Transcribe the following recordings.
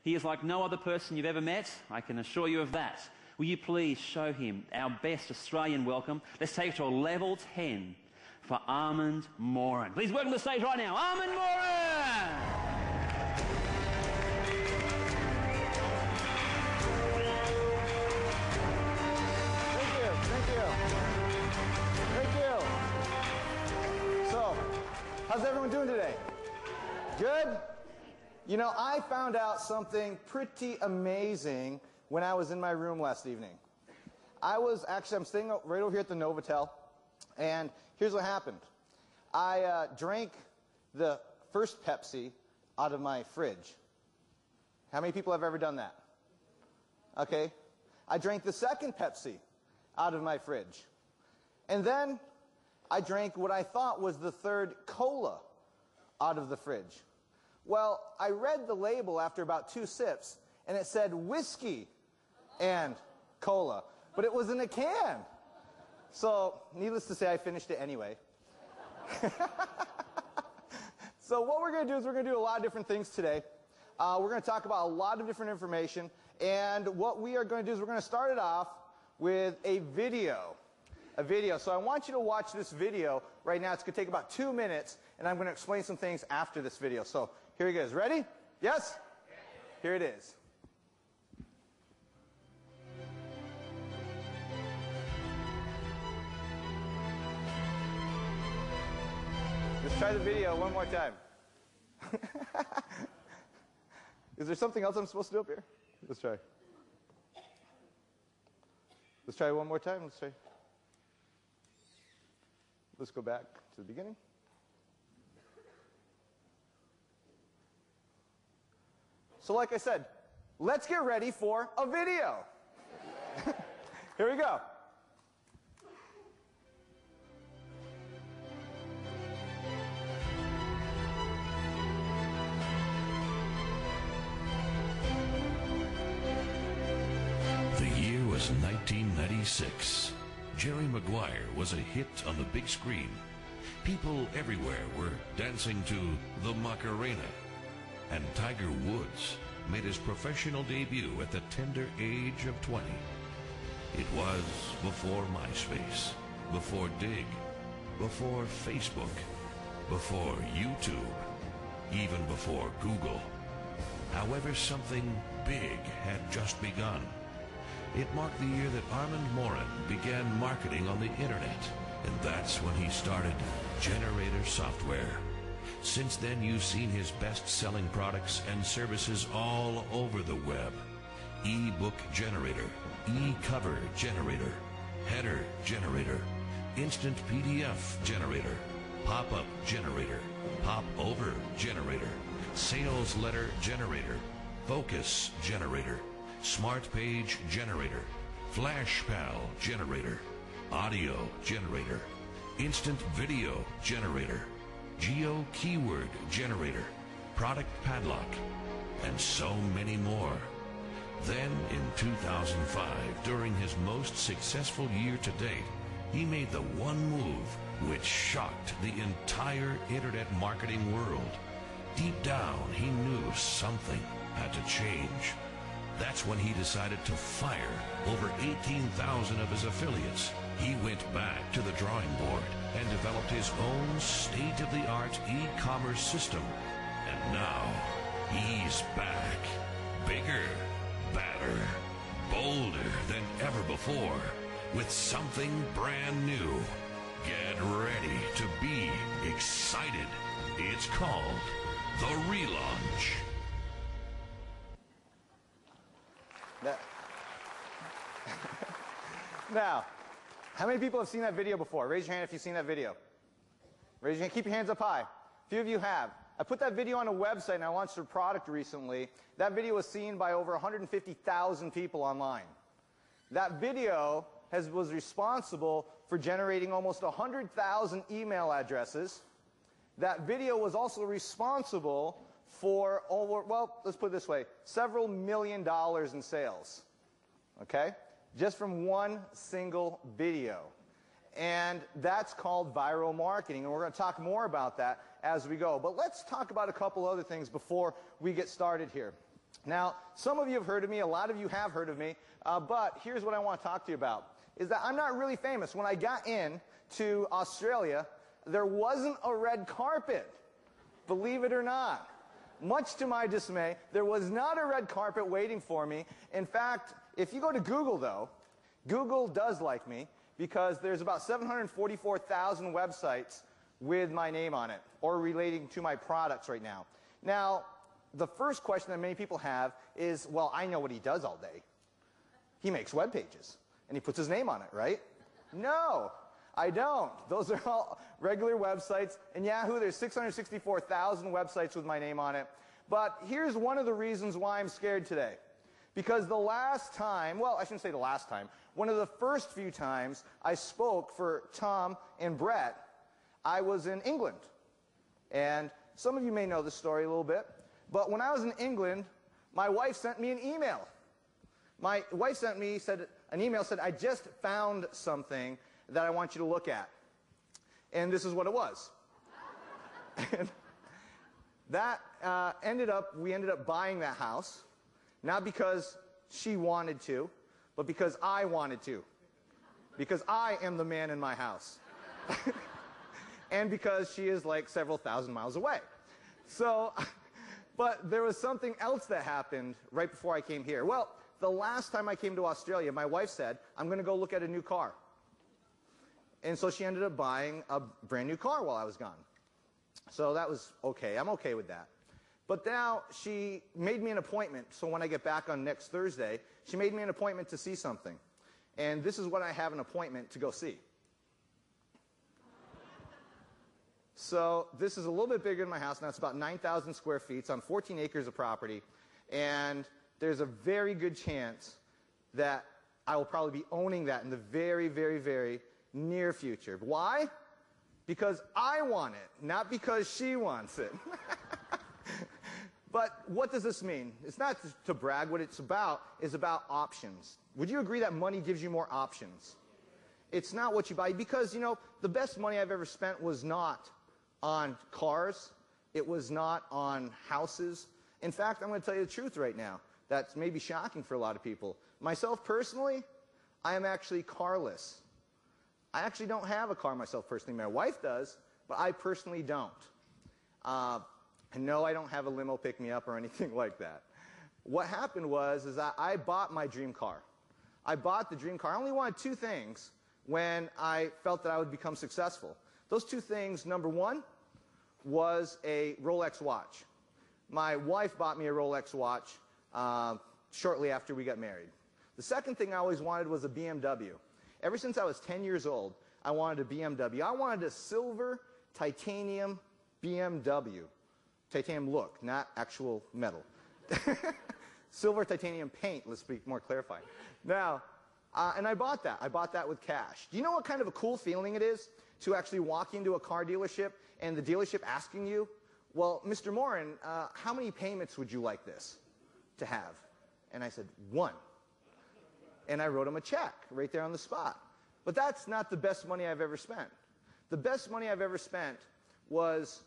He is like no other person you've ever met. I can assure you of that. Will you please show him our best Australian welcome? Let's take it to a level 10 for Armand Morin. Please welcome to the stage right now, Armand Morin! How's everyone doing today? Good? You know, I found out something pretty amazing when I was in my room last evening. I'm staying right over here at the Novotel, and here's what happened. I drank the first Pepsi out of my fridge. How many people have ever done that? Okay. I drank the second Pepsi out of my fridge. And then I drank what I thought was the third cola out of the fridge. Well, I read the label after about 2 sips, and it said whiskey and cola, but it was in a can. So, needless to say, I finished it anyway. So what we're going to do is we're going to do a lot of different things today. We're going to talk about a lot of different information, and what we are going to do is we're going to start it off with a video. So I want you to watch this video right now. It's going to take about 2 minutes, and I'm going to explain some things after this video. So here it goes. Ready? Yes? Here it is. Let's try the video one more time. Is there something else I'm supposed to do up here? Let's try. Let's try one more time. Let's try. Let's go back to the beginning. So like I said, let's get ready for a video. Here we go. The year was 1996. Jerry Maguire was a hit on the big screen. People everywhere were dancing to the Macarena. And Tiger Woods made his professional debut at the tender age of 20. It was before MySpace, before Dig, before Facebook, before YouTube, even before Google. However, something big had just begun. It marked the year that Armand Morin began marketing on the internet, and that's when he started Generator Software. Since then, you've seen his best-selling products and services all over the web. E-book generator, e-cover generator, header generator, instant PDF generator, pop-up generator, pop-over generator, sales letter generator, focus generator, smart page generator, FlashPal generator, audio generator, instant video generator, geo keyword generator, product padlock, and so many more. Then in 2005, during his most successful year to date, he made the one move which shocked the entire internet marketing world. Deep down, he knew something had to change. That's when he decided to fire over 18,000 of his affiliates. He went back to the drawing board and developed his own state-of-the-art e-commerce system. And now, he's back. Bigger, better, bolder than ever before, with something brand new. Get ready to be excited. It's called the relaunch. Now, how many people have seen that video before? Raise your hand if you've seen that video. Raise your hand. Keep your hands up high. A few of you have. I put that video on a website and I launched a product recently. That video was seen by over 150,000 people online. That video was responsible for generating almost 100,000 email addresses. That video was also responsible for over, well, let's put it this way, several $1 million in sales. Okay? Just from one single video. And that's called viral marketing, and we're going to talk more about that as we go. But let's talk about a couple other things before we get started here. Now, some of you have heard of me, a lot of you have heard of me, but here's what I want to talk to you about, is that I'm not really famous. When I got in to Australia, there wasn't a red carpet, believe it or not. Much to my dismay, there was not a red carpet waiting for me. In fact, if you go to Google, though, Google does like me, because there's about 744,000 websites with my name on it, or relating to my products right now. Now, the first question that many people have is, well, I know what he does all day. He makes web pages, and he puts his name on it, right? No, I don't. Those are all regular websites. In Yahoo, there's 664,000 websites with my name on it. But here's one of the reasons why I'm scared today. Because the last time, well, I shouldn't say the last time, one of the first few times I spoke for Tom and Brett, I was in England. And some of you may know this story a little bit. But when I was in England, my wife sent me an email. My wife sent me an email, said, I just found something that I want you to look at. And this is what it was. And that we ended up buying that house, not because she wanted to, but because I wanted to. Because I am the man in my house. And because she is like several thousand miles away. So, but there was something else that happened right before I came here. Well, the last time I came to Australia, my wife said, I'm going to go look at a new car. And so she ended up buying a brand new car while I was gone. So that was okay. I'm okay with that. But now she made me an appointment. So when I get back on next Thursday, she made me an appointment to see something. And this is what I have an appointment to go see. So this is a little bit bigger than my house. Now it's about 9,000 square feet. It's on 14 acres of property. And there's a very good chance that I will probably be owning that in the very, very, very near future. Why? Because I want it, not because she wants it. But what does this mean? It's not to brag. What it's about is about options. Would you agree that money gives you more options? It's not what you buy. Because, you know, the best money I've ever spent was not on cars. It was not on houses. In fact, I'm going to tell you the truth right now. That's maybe shocking for a lot of people. Myself personally, I am actually carless. I actually don't have a car myself personally. My wife does, but I personally don't. And no, I don't have a limo pick-me-up or anything like that. What happened was that I bought my dream car. I bought the dream car. I only wanted two things when I felt that I would become successful. Those two things, number one, was a Rolex watch. My wife bought me a Rolex watch shortly after we got married. The second thing I always wanted was a BMW. Ever since I was 10 years old, I wanted a BMW. I wanted a silver titanium BMW. Titanium look, not actual metal. Silver titanium paint, let's be more clarifying. Now, and I bought that. I bought that with cash. Do you know what kind of a cool feeling it is to actually walk into a car dealership and the dealership asking you, well, Mr. Morin, how many payments would you like this to have? And I said, 1. And I wrote him a check right there on the spot. But that's not the best money I've ever spent. The best money I've ever spent was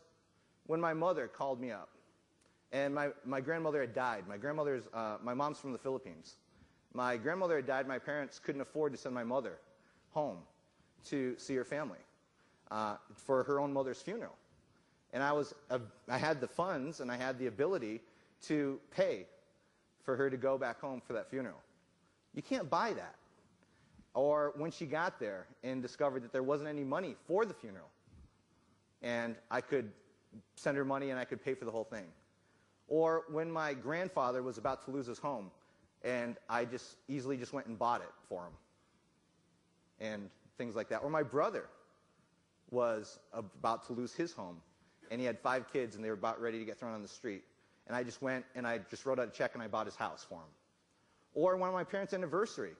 when my mother called me up. And my grandmother had died. My mom's from the Philippines. My grandmother had died. My parents couldn't afford to send my mother home to see her family for her own mother's funeral. And I had the funds and I had the ability to pay for her to go back home for that funeral. You can't buy that. Or when she got there and discovered that there wasn't any money for the funeral, and I could send her money and I could pay for the whole thing. Or when my grandfather was about to lose his home, and I just easily just went and bought it for him. And things like that. Or my brother was about to lose his home, and he had 5 kids, and they were about ready to get thrown on the street. And I just went and I just wrote out a check and I bought his house for him. Or one of my parents' anniversary.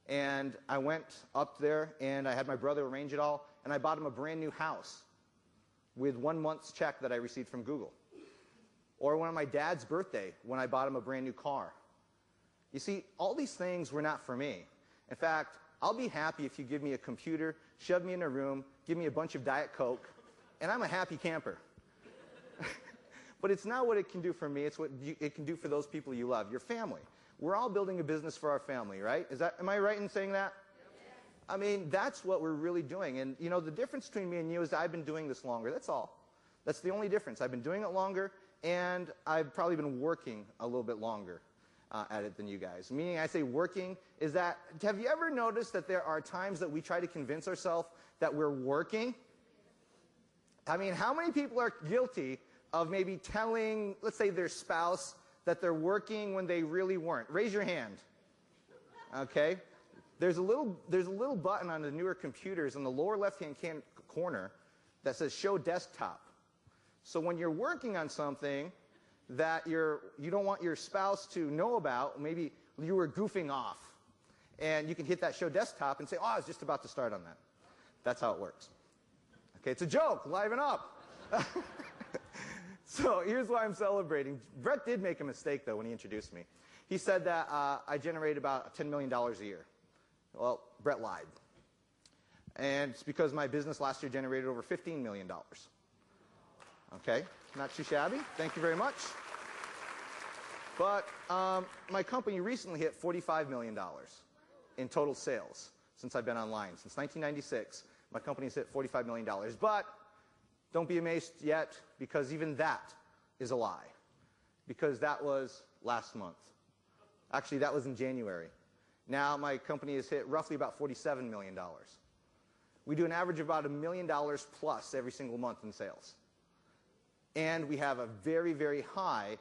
And I went up there and I had my brother arrange it all, and I bought him a brand new house with 1 month's check that I received from Google. Or one of my dad's birthday when I bought him a brand new car. You see, all these things were not for me. In fact, I'll be happy if you give me a computer, shove me in a room, give me a bunch of Diet Coke, and I'm a happy camper. But it's not what it can do for me. It's what it can do for those people you love, your family. We're all building a business for our family, right? Am I right in saying that? I mean, that's what we're really doing. And, you know, the difference between me and you is that I've been doing this longer. That's all. That's the only difference. I've been doing it longer, and I've probably been working a little bit longer at it than you guys. Meaning, I say working is that, have you ever noticed that there are times that we try to convince ourselves that we're working? I mean, how many people are guilty of maybe telling, let's say, their spouse that they're working when they really weren't? Raise your hand. Okay? There's a little button on the newer computers in the lower left-hand corner that says Show Desktop. So when you're working on something that you don't want your spouse to know about, maybe you were goofing off, and you can hit that Show Desktop and say, oh, I was just about to start on that. That's how it works. Okay, it's a joke. Liven up. So here's why I'm celebrating. Brett did make a mistake, though, when he introduced me. He said that I generate about $10 million a year. Well, Brett lied. And it's because my business last year generated over $15 million. Okay, not too shabby. Thank you very much. But my company recently hit $45 million in total sales since I've been online. Since 1996, my company's hit $45 million. But don't be amazed yet, because even that is a lie. Because that was last month. Actually, that was in January. Now my company has hit roughly about $47 million. We do an average of about $1 million plus every single month in sales. And we have a very, very high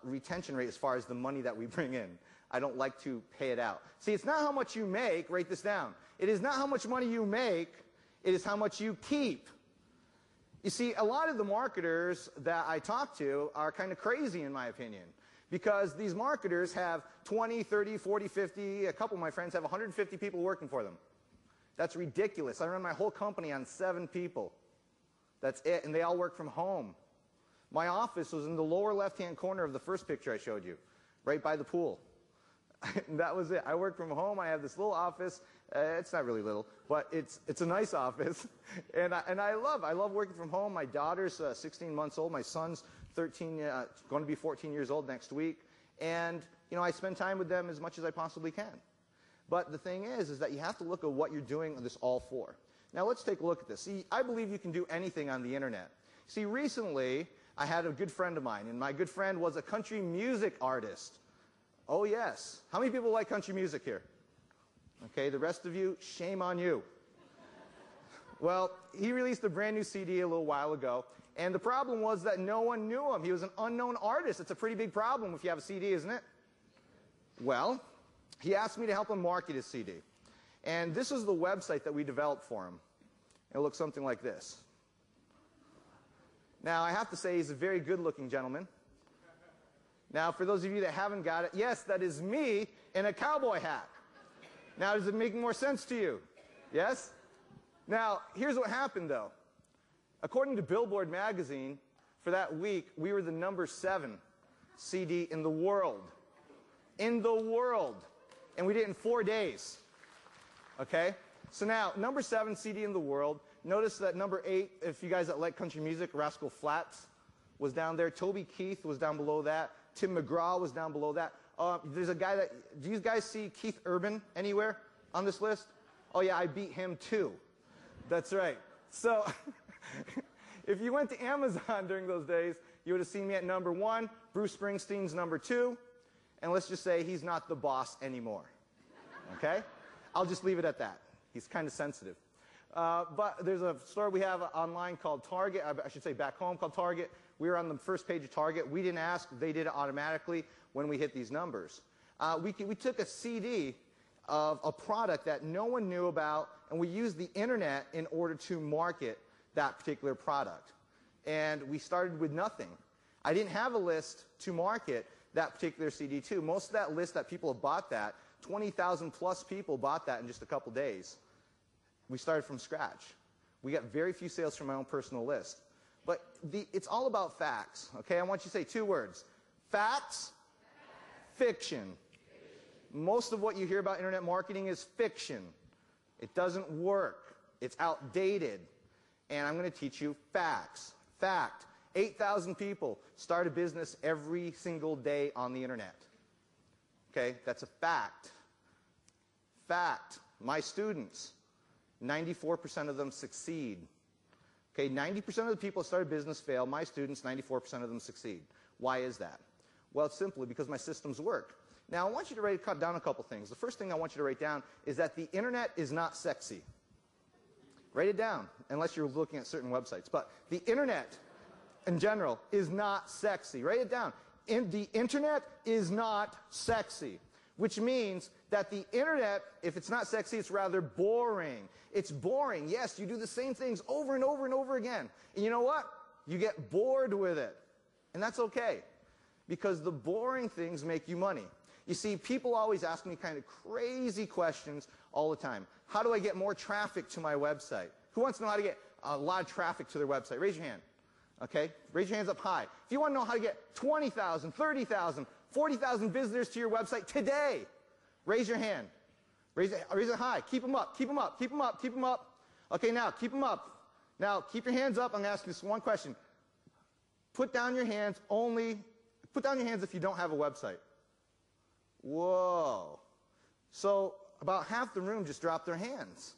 retention rate as far as the money that we bring in. I don't like to pay it out. See, it's not how much you make. Write this down. It is not how much money you make. It is how much you keep. You see, a lot of the marketers that I talk to are kind of crazy, in my opinion, because these marketers have 20, 30, 40, 50, a couple of my friends have 150 people working for them. That's ridiculous. I run my whole company on 7 people. That's it, and they all work from home. My office was in the lower left-hand corner of the first picture I showed you, right by the pool. That was it. I work from home. I have this little office. It's not really little, but it's a nice office, and I love working from home. My daughter's 16 months old. My son's 13, going to be 14 years old next week, and you know I spend time with them as much as I possibly can. But the thing is that you have to look at what you're doing this all for. Now let's take a look at this. See, I believe you can do anything on the internet. See, recently I had a good friend of mine, and my good friend was a country music artist. Oh yes. How many people like country music here? Okay, the rest of you, shame on you. Well, he released a brand new CD a little while ago, and the problem was that no one knew him. He was an unknown artist. It's a pretty big problem if you have a CD, isn't it? Well, he asked me to help him market his CD. And this is the website that we developed for him. It looks something like this. Now, I have to say he's a very good-looking gentleman. Now, for those of you that haven't got it, yes, that is me in a cowboy hat. Now, does it make more sense to you? Yes? Now, here's what happened, though. According to Billboard magazine, for that week, we were the number 7 CD in the world. In the world. And we did it in 4 days. Okay? So now, number 7 CD in the world. Notice that number 8, if you guys that like country music, Rascal Flatts was down there. Toby Keith was down below that. Tim McGraw was down below that. There's a guy that, do you guys see Keith Urban anywhere on this list? Oh yeah, I beat him too. That's right. So, if you went to Amazon during those days, you would have seen me at number 1, Bruce Springsteen's number 2, and let's just say he's not the boss anymore. Okay? I'll just leave it at that. He's kind of sensitive. But there's a store we have online called Target, I should say back home, called Target. We were on the first page of Target. We didn't ask. They did it automatically when we hit these numbers. We took a CD of a product that no one knew about, and we used the internet in order to market that particular product. And we started with nothing. I didn't have a list to market that particular CD to. Most of that list that people have bought that, 20,000 plus people bought that in just a couple days. We started from scratch. We got very few sales from my own personal list. But it's all about facts, okay? I want you to say 2 words. Facts, fiction. Most of what you hear about internet marketing is fiction. It doesn't work. It's outdated. And I'm going to teach you facts. Fact. 8,000 people start a business every single day on the internet. Okay, that's a fact. Fact. My students, 94% of them succeed. Okay, 90% of the people that start a business fail. My students, 94% of them succeed. Why is that? Well, it's simply because my systems work. Now, I want you to write down a couple things. The first thing I want you to write down is that the internet is not sexy. Write it down, unless you're looking at certain websites. But the internet, in general, is not sexy. Write it down. The internet is not sexy, which means that the internet, if it's not sexy, it's rather boring. It's boring. Yes, you do the same things over and over and over again. And you know what? You get bored with it. And that's okay, because the boring things make you money. You see, people always ask me kind of crazy questions all the time. How do I get more traffic to my website? Who wants to know how to get a lot of traffic to their website? Raise your hand. Okay? Raise your hands up high. If you want to know how to get 20,000, 30,000, 40,000 visitors to your website today, raise your hand. Raise it high. Keep them up. Keep them up. Keep them up. Keep them up. Okay, now, keep them up. Now, keep your hands up. I'm going to ask you this one question. Put down your hands if you don't have a website. Whoa. So about half the room just dropped their hands.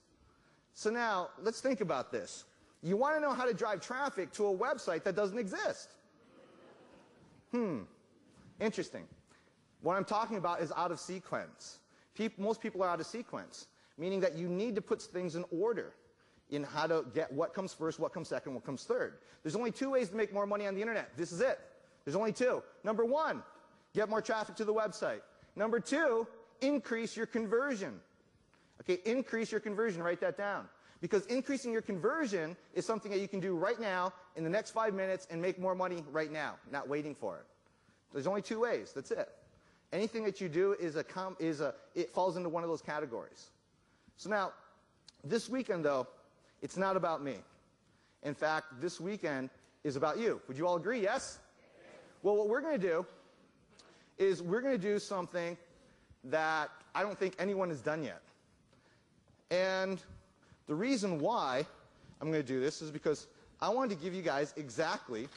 So now, let's think about this. You want to know how to drive traffic to a website that doesn't exist. Interesting. What I'm talking about is out of sequence. Most people are out of sequence, meaning that you need to put things in order in how to get what comes first, what comes second, what comes third. There's only two ways to make more money on the internet. This is it. There's only two. Number one, get more traffic to the website. Number two, increase your conversion. Okay, increase your conversion. Write that down. Because increasing your conversion is something that you can do right now in the next 5 minutes and make more money right now, not waiting for it. There's only two ways. That's it. Anything that you do it falls into one of those categories. So now, this weekend, though, it's not about me. In fact, this weekend is about you. Would you all agree? Yes? Well, what we're going to do is we're going to do something that I don't think anyone has done yet. And the reason why I'm going to do this is because I wanted to give you guys exactly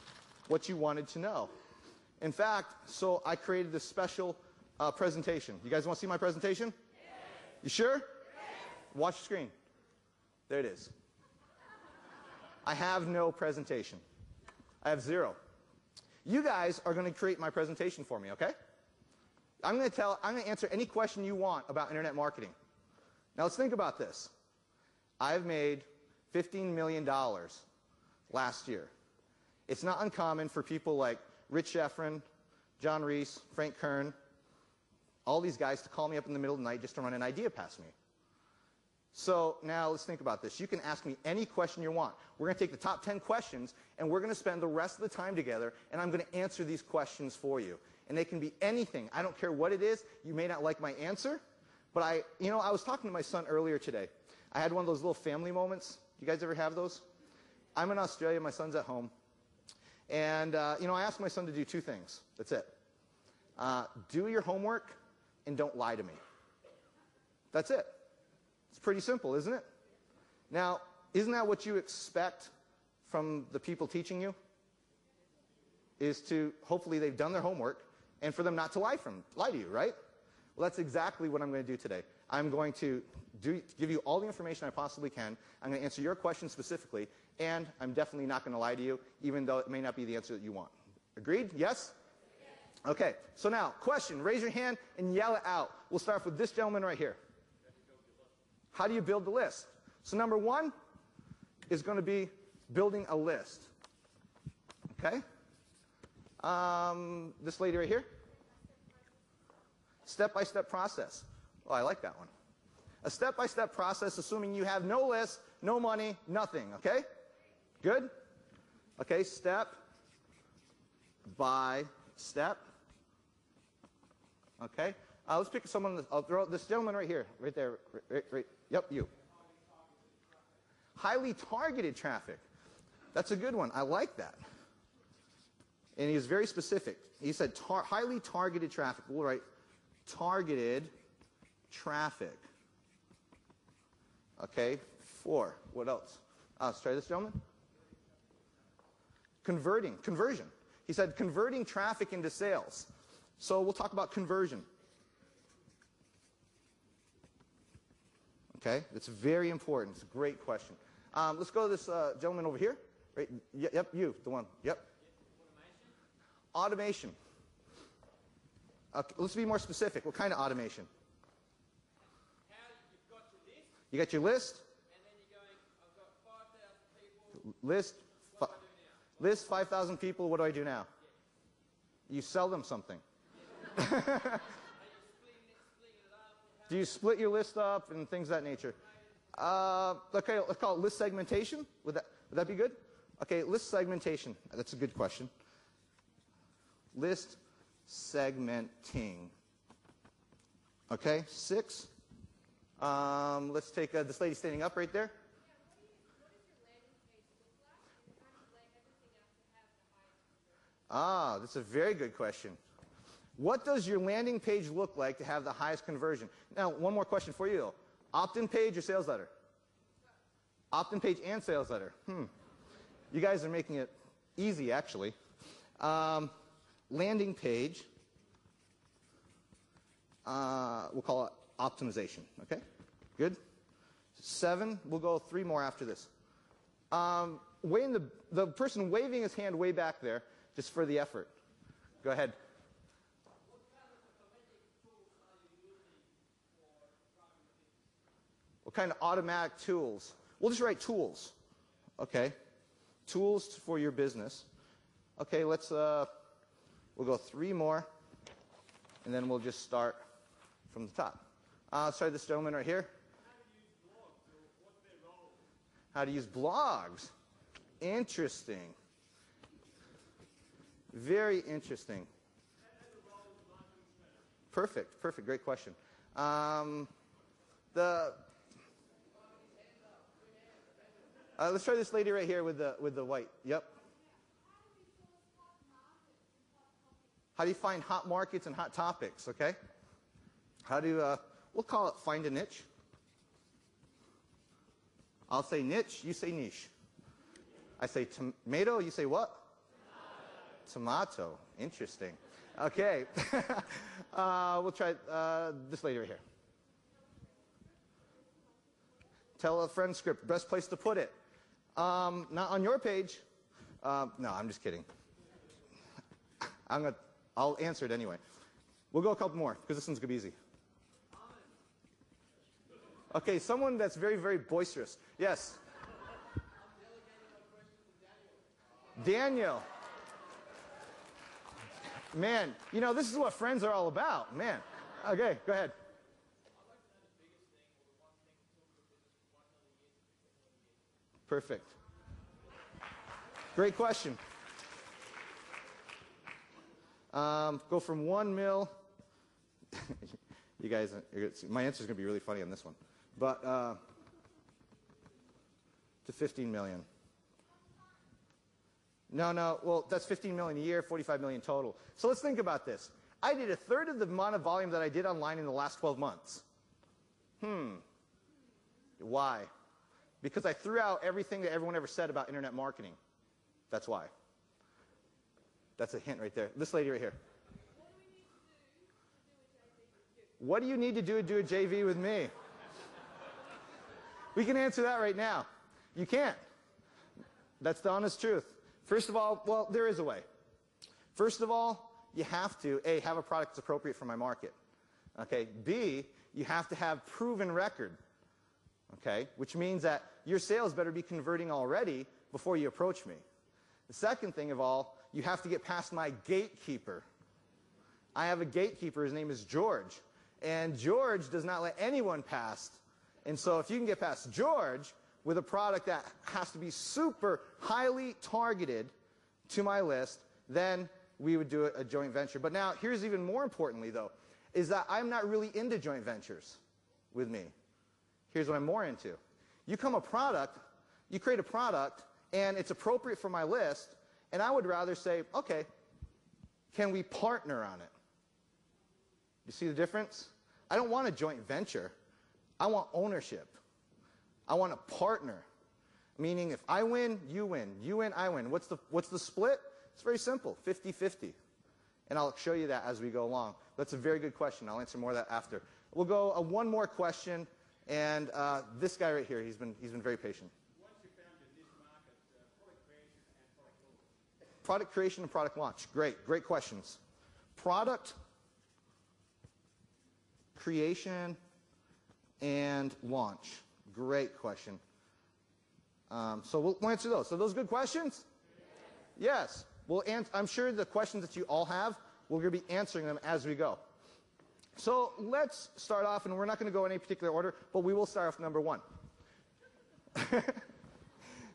what you wanted to know. In fact, so I created this special presentation. You guys want to see my presentation? Yes. You sure? Yes. Watch the screen. There it is. I have no presentation. I have zero. You guys are going to create my presentation for me, okay? I'm going to answer any question you want about internet marketing. Now let's think about this. I've made $15 million last year. It's not uncommon for people like Rich Sheffrin, John Reese, Frank Kern, all these guys to call me up in the middle of the night just to run an idea past me. So now let's think about this. You can ask me any question you want. We're going to take the top 10 questions, and we're going to spend the rest of the time together, and I'm going to answer these questions for you. And they can be anything. I don't care what it is. You may not like my answer, but I was talking to my son earlier today. I had one of those little family moments. You guys ever have those? I'm in Australia. My son's at home. And, I asked my son to do two things. That's it. Do your homework and don't lie to me. That's it. It's pretty simple, isn't it? Now, isn't that what you expect from the people teaching you? Is to, hopefully they've done their homework, and for them not to lie to you, right? Well, that's exactly what I'm going to do today. I'm going to give you all the information I possibly can. I'm going to answer your questions specifically, and I'm definitely not going to lie to you, even though it may not be the answer that you want. Agreed? Yes? Okay, so now, question. Raise your hand and yell it out. We'll start with this gentleman right here. How do you build the list? So number one is going to be building a list. Okay? This lady right here. Step-by-step process. Oh, I like that one. A step-by-step process assuming you have no list, no money, nothing. Okay? Good? Okay, step by step. Okay? Let's pick someone. I'll throw this gentleman right here. Right there. Right. Yep, you. Highly targeted traffic. That's a good one. I like that. And he was very specific. He said highly targeted traffic. We'll write targeted traffic. Okay, 4. What else? Let's try this gentleman. conversion. He said converting traffic into sales. So we'll talk about conversion. Okay, that's very important. It's a great question. Let's go to this gentleman over here. Right? Yep, you, the one. Yep. Automation. Okay, let's be more specific. What kind of automation? How you've got your list. You got your list. And then you're going, I've got 5,000 people. List. What do I do now? List 5,000 people. What do I do now? Yeah. You sell them something. Are you splitting it up? Do you split your list up and things of that nature? Okay, let's call it list segmentation. Would that be good? Okay, list segmentation. That's a good question. List segmenting. Okay, 6. Let's take this lady standing up right there. Ah, that's a very good question. What does your landing page look like to have the highest conversion? Now, one more question for you. Opt-in page or sales letter? Opt-in page and sales letter. You guys are making it easy, actually. Landing page. We'll call it optimization. Okay? Good? 7. We'll go 3 more after this. The person waving his hand way back there, just for the effort. Go ahead. What kind of automatic tools? We'll just write tools. Okay. Tools for your business. Okay, we'll go 3 more, and then we'll just start from the top. Sorry, this gentleman right here. How to use blogs. Interesting. Very interesting. Perfect. Great question. Let's try this lady right here with the white. Yep. How do you find hot markets and hot topics? Okay. How do we'll call it find a niche. I'll say niche. You say niche. I say tomato. You say what? Tomato. Interesting. Okay. We'll try this lady right here. Tell a friend script. Best place to put it. Not on your page. No, I'm just kidding. I'll answer it anyway. We'll go a couple more because this one's gonna be easy. Okay, someone that's very, very boisterous. Yes. Daniel. Man, you know, this is what friends are all about. Man. Okay, go ahead. Perfect. Great question. Go from 1 mil. You guys, my answer is going to be really funny on this one. But to 15 million. No. Well, that's 15 million a year, 45 million total. So let's think about this. I did 1/3 of the amount of volume that I did online in the last 12 months. Why? Because I threw out everything that everyone ever said about internet marketing. That's why. That's a hint right there. This lady right here. What do you need to do a JV with me? We can answer that right now. You can't. That's the honest truth. First of all, well, there is a way. First of all, you have to, A, have a product that's appropriate for my market. Okay. B, you have to have proven record. Okay, which means that your sales better be converting already before you approach me. The second thing of all, you have to get past my gatekeeper. I have a gatekeeper. His name is George. And George does not let anyone pass. And so if you can get past George with a product that has to be super highly targeted to my list, then we would do a joint venture. But now, here's even more importantly, though, is that I'm not really into joint ventures with me. Here's what I'm more into. You create a product, and it's appropriate for my list, and I would rather say, okay, can we partner on it? You see the difference? I don't want a joint venture. I want ownership. I want a partner. Meaning if I win, you win. You win, I win. What's the split? It's very simple, 50-50. And I'll show you that as we go along. That's a very good question. I'll answer more of that after. We'll go one more question, and this guy right here, he's been very patient. Once you found your niche market, product creation and product launch. Product creation and product launch. Great questions. Product creation and launch. Great question. So we'll answer those. So those good questions? Yes. I'm sure the questions that you all have, we're going to be answering them as we go. So let's start off, and we're not going to go in any particular order, but we will start off number 1.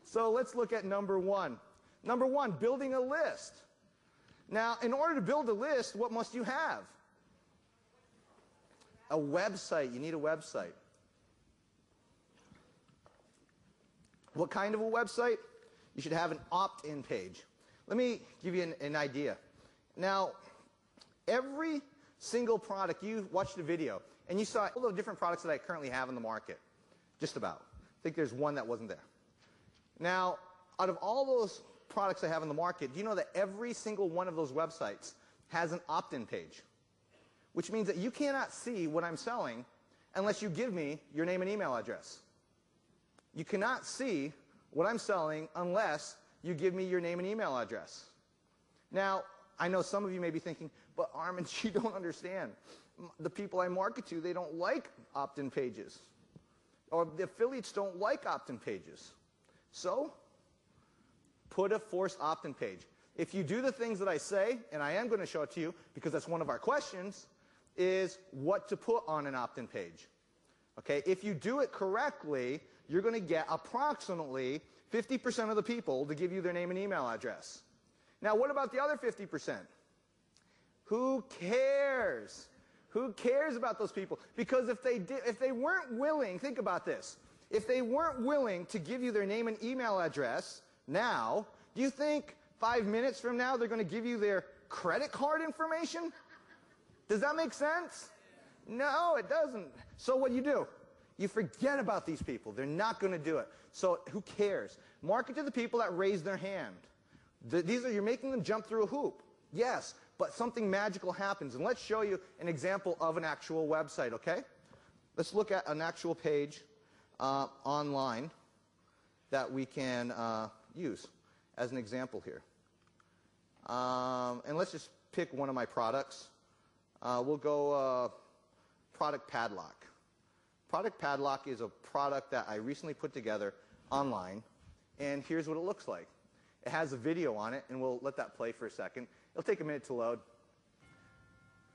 So let's look at number 1. Number 1, building a list. Now, in order to build a list, what must you have? A website. You need a website. What kind of a website? You should have an opt-in page. Let me give you an idea. Now, every single product, you watched a video, and you saw all the different products that I currently have in the market. Just about. I think there's one that wasn't there. Now, out of all those products I have in the market, do you know that every single one of those websites has an opt-in page? Which means that you cannot see what I'm selling unless you give me your name and email address. You cannot see what I'm selling unless you give me your name and email address. Now, I know some of you may be thinking, but Armand, you don't understand. The people I market to, they don't like opt-in pages. Or the affiliates don't like opt-in pages. So, put a forced opt-in page. If you do the things that I say, and I am going to show it to you because that's one of our questions, is what to put on an opt-in page. Okay, if you do it correctly, you're going to get approximately 50% of the people to give you their name and email address. Now, what about the other 50%? Who cares? Who cares about those people? Because if they weren't willing, think about this. If they weren't willing to give you their name and email address now, do you think 5 minutes from now they're going to give you their credit card information? Does that make sense? No, it doesn't. So what do? You forget about these people. They're not going to do it. So who cares? Market to the people that raise their hand. You're making them jump through a hoop. Yes, but something magical happens. And let's show you an example of an actual website, okay? Let's look at an actual page online that we can use as an example here. And let's just pick one of my products. We'll go product padlock. Product padlock is a product that I recently put together online, and here's what it looks like. It has a video on it, and we'll let that play for a second. It'll take a minute to load.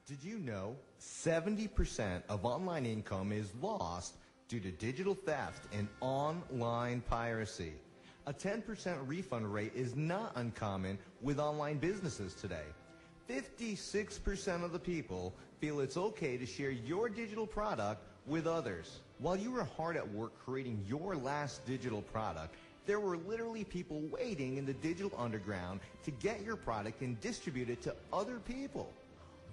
Did you know 70% of online income is lost due to digital theft and online piracy? A 10% refund rate is not uncommon with online businesses today. 56% of the people feel it's okay to share your digital product with others. While you were hard at work creating your last digital product, there were literally people waiting in the digital underground to get your product and distribute it to other people.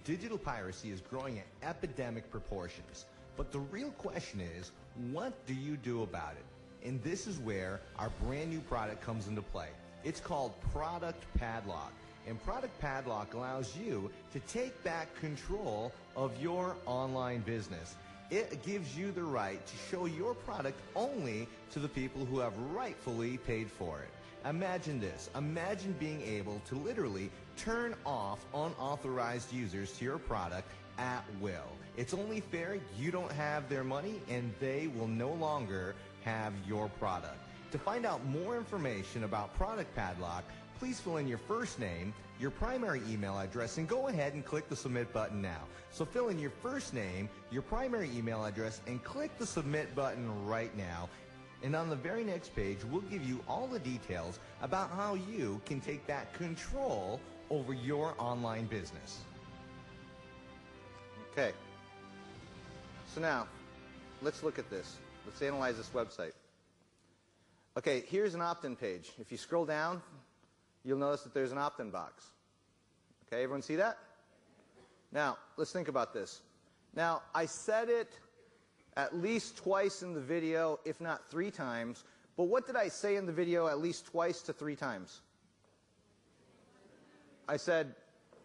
Digital piracy is growing at epidemic proportions. But the real question is, what do you do about it? And this is where our brand new product comes into play. It's called Product Padlock. And Product Padlock allows you to take back control of your online business. It gives you the right to show your product only to the people who have rightfully paid for it. Imagine this. Imagine being able to literally turn off unauthorized users to your product at will. It's only fair you don't have their money and they will no longer have your product. To find out more information about Product Padlock, please fill in your first name, your primary email address, and go ahead and click the submit button now. So fill in your first name, your primary email address, and click the submit button right now. And on the very next page, we'll give you all the details about how you can take back control over your online business. Okay. So now, let's look at this. Let's analyze this website. Okay, here's an opt-in page. If you scroll down, you'll notice that there's an opt-in box. Okay, everyone see that? Now, let's think about this. Now, I said it at least twice in the video, if not 3 times, But what did I say in the video at least twice to 3 times? I said,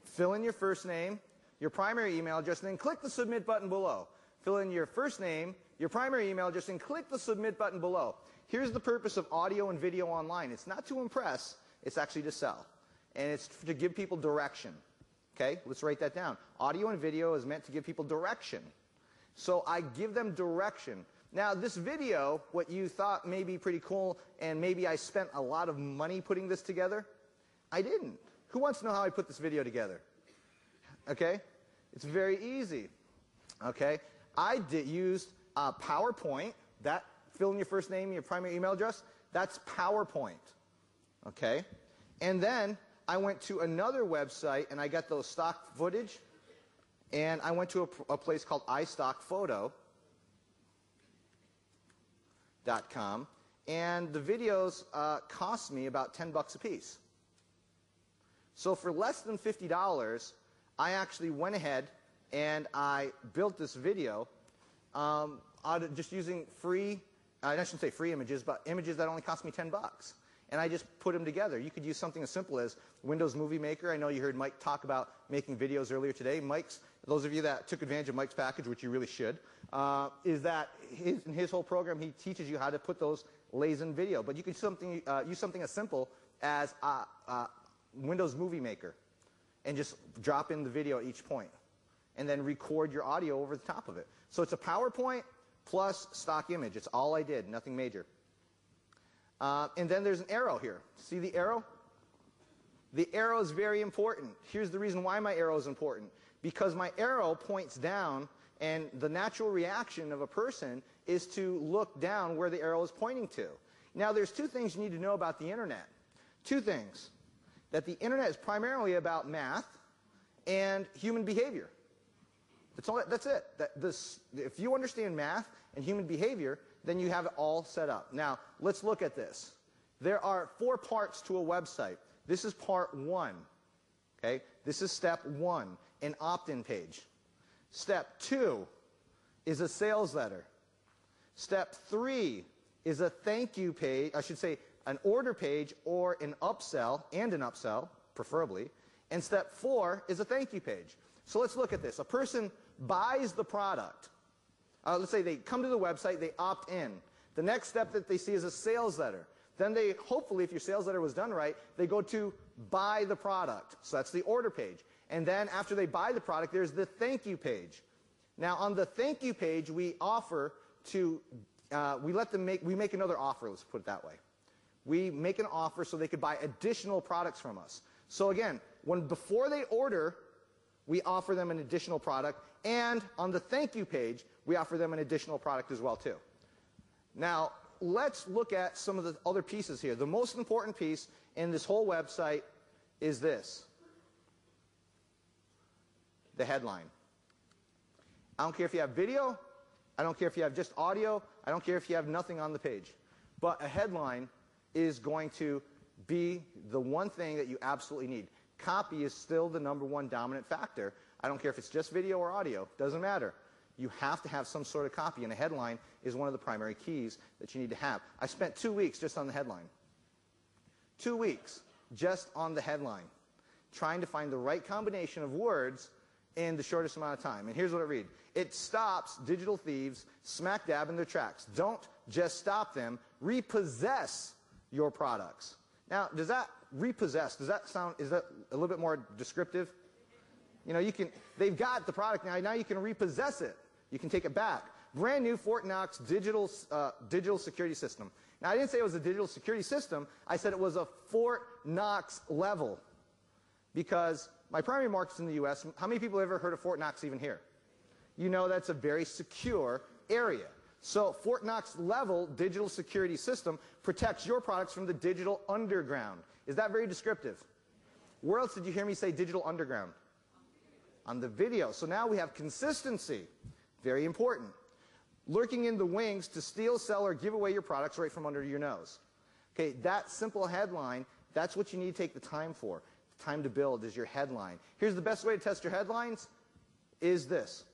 fill in your first name, your primary email address, and then click the submit button below. Fill in your first name, your primary email address, and click the submit button below. Here's the purpose of audio and video online. It's not to impress, it's actually to sell. And it's to give people direction. Okay, let's write that down. Audio and video is meant to give people direction. So I give them direction. Now this video, what you thought may be pretty cool, and maybe I spent a lot of money putting this together, I didn't. Who wants to know how I put this video together? Okay, it's very easy. Okay, I used PowerPoint. That, fill in your first name and your primary email address, that's PowerPoint. Okay, and then I went to another website and I got those stock footage, and I went to a place called iStockPhoto.com, and the videos cost me about $10 a piece. So for less than $50, I actually went ahead and I built this video out of just using free, I shouldn't say free images, but images that only cost me $10. And I just put them together. You could use something as simple as Windows Movie Maker. I know you heard Mike talk about making videos earlier today. Those of you that took advantage of Mike's package, which you really should, is that in his whole program, he teaches you how to put those lays in video. But you could use something as simple as Windows Movie Maker and just drop in the video at each point and then record your audio over the top of it. So it's a PowerPoint plus stock image. It's all I did, nothing major. And then there's an arrow here. See the arrow? The arrow is very important. Here's the reason why my arrow is important. Because my arrow points down, and the natural reaction of a person is to look down where the arrow is pointing to. Now there's 2 things you need to know about the internet. 2 things. That the internet is primarily about math and human behavior. That's it. If you understand math and human behavior, then you have it all set up. Now, let's look at this. There are 4 parts to a website. This is part 1. Okay? This is step 1, an opt-in page. Step 2 is a sales letter. Step 3 is a thank you page, I should say an order page or an upsell, preferably. And step 4 is a thank you page. So let's look at this. A person buys the product. Let's say they come to the website, they opt in. The next step that they see is a sales letter. Then they, hopefully, if your sales letter was done right, they go to buy the product. So that's the order page. And then after they buy the product, there's the thank you page. Now on the thank you page, we offer to, we make another offer, let's put it that way. We make an offer so they could buy additional products from us. So again, before they order, we offer them an additional product, and on the thank you page, we offer them an additional product as well too. Now, let's look at some of the other pieces here. The most important piece in this whole website is this. The headline. I don't care if you have video, I don't care if you have just audio, I don't care if you have nothing on the page. But a headline is going to be the one thing that you absolutely need. Copy is still the #1 dominant factor. I don't care if it's just video or audio, doesn't matter. You have to have some sort of copy, and a headline is one of the primary keys that you need to have. I spent 2 weeks just on the headline. 2 weeks just on the headline, trying to find the right combination of words in the shortest amount of time. And here's what it reads. It stops digital thieves smack dab in their tracks. Don't just stop them, repossess your products. Now, does that repossess, is that a little bit more descriptive? You know, they've got the product now you can repossess it. You can take it back. Brand new Fort Knox digital security system. Now, I didn't say it was a digital security system. I said it was a Fort Knox level. Because my primary market's in the U.S. How many people have ever heard of Fort Knox even here? You know that's a very secure area. So Fort Knox level digital security system protects your products from the digital underground. Is that very descriptive? Where else did you hear me say digital underground? On the video. So now we have consistency. Very important. Lurking in the wings to steal, sell, or give away your products right from under your nose. Okay, that simple headline, that's what you need to take the time for. The time to build is your headline. Here's the best way to test your headlines is this.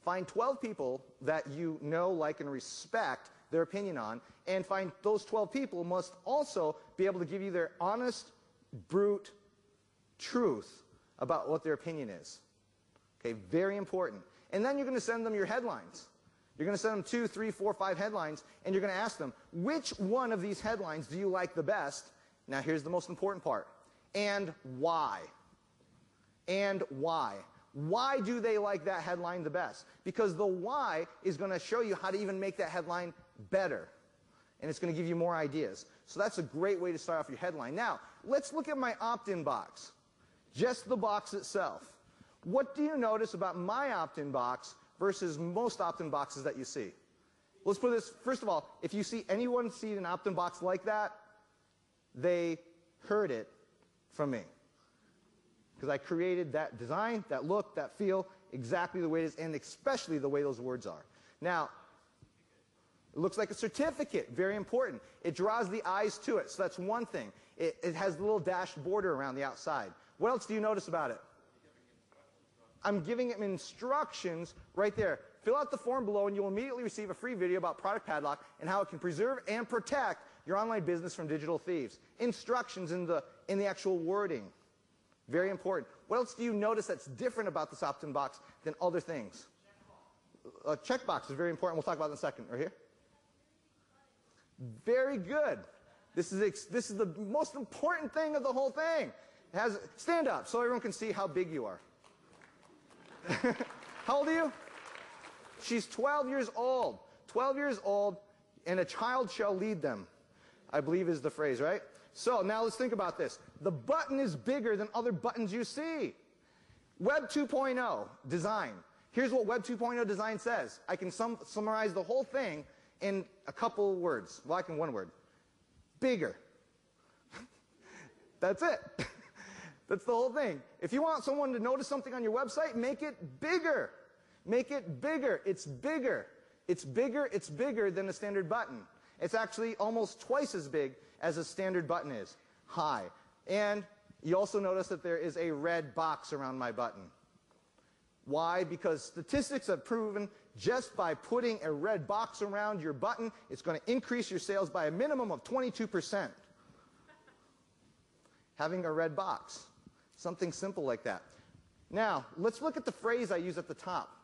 Find 12 people that you know, like, and respect their opinion on, and find those 12 people must also be able to give you their honest, brute truth about what their opinion is. Okay, very important. And then you're going to send them your headlines. You're going to send them 2, 3, 4, 5 headlines, and you're going to ask them, which one of these headlines do you like the best? Now here's the most important part. And why? And why? Why do they like that headline the best? Because the why is going to show you how to even make that headline better. And it's going to give you more ideas. So that's a great way to start off your headline. Now, let's look at my opt-in box. Just the box itself. What do you notice about my opt-in box versus most opt-in boxes that you see? Let's put this, first of all, if you see anyone see an opt-in box like that, they heard it from me. Because I created that design, that look, that feel, exactly the way it is, and especially the way those words are. Now, it looks like a certificate, very important. It draws the eyes to it, so that's one thing. It has a little dashed border around the outside. What else do you notice about it? I'm giving him instructions right there. Fill out the form below and you'll immediately receive a free video about Product Padlock and how it can preserve and protect your online business from digital thieves. Instructions in the actual wording. Very important. What else do you notice that's different about this opt-in box than other things? A checkbox is very important. We'll talk about it in a second. Right here. Very good. This is the most important thing of the whole thing. It has, stand up so everyone can see how big you are. How old are you? She's 12 years old. 12 years old, and a child shall lead them, I believe is the phrase, right? So now let's think about this. The button is bigger than other buttons you see. Web 2.0 design. Here's what Web 2.0 design says. I can summarize the whole thing in a couple words. Well, I can one word. Bigger. That's it. That's the whole thing. If you want someone to notice something on your website, make it bigger. Make it bigger. It's bigger. It's bigger. It's bigger than a standard button. It's actually almost twice as big as a standard button is. High. And you also notice that there is a red box around my button. Why? Because statistics have proven just by putting a red box around your button, it's going to increase your sales by a minimum of 22%. Having a red box. Something simple like that. Now, let's look at the phrase I use at the top.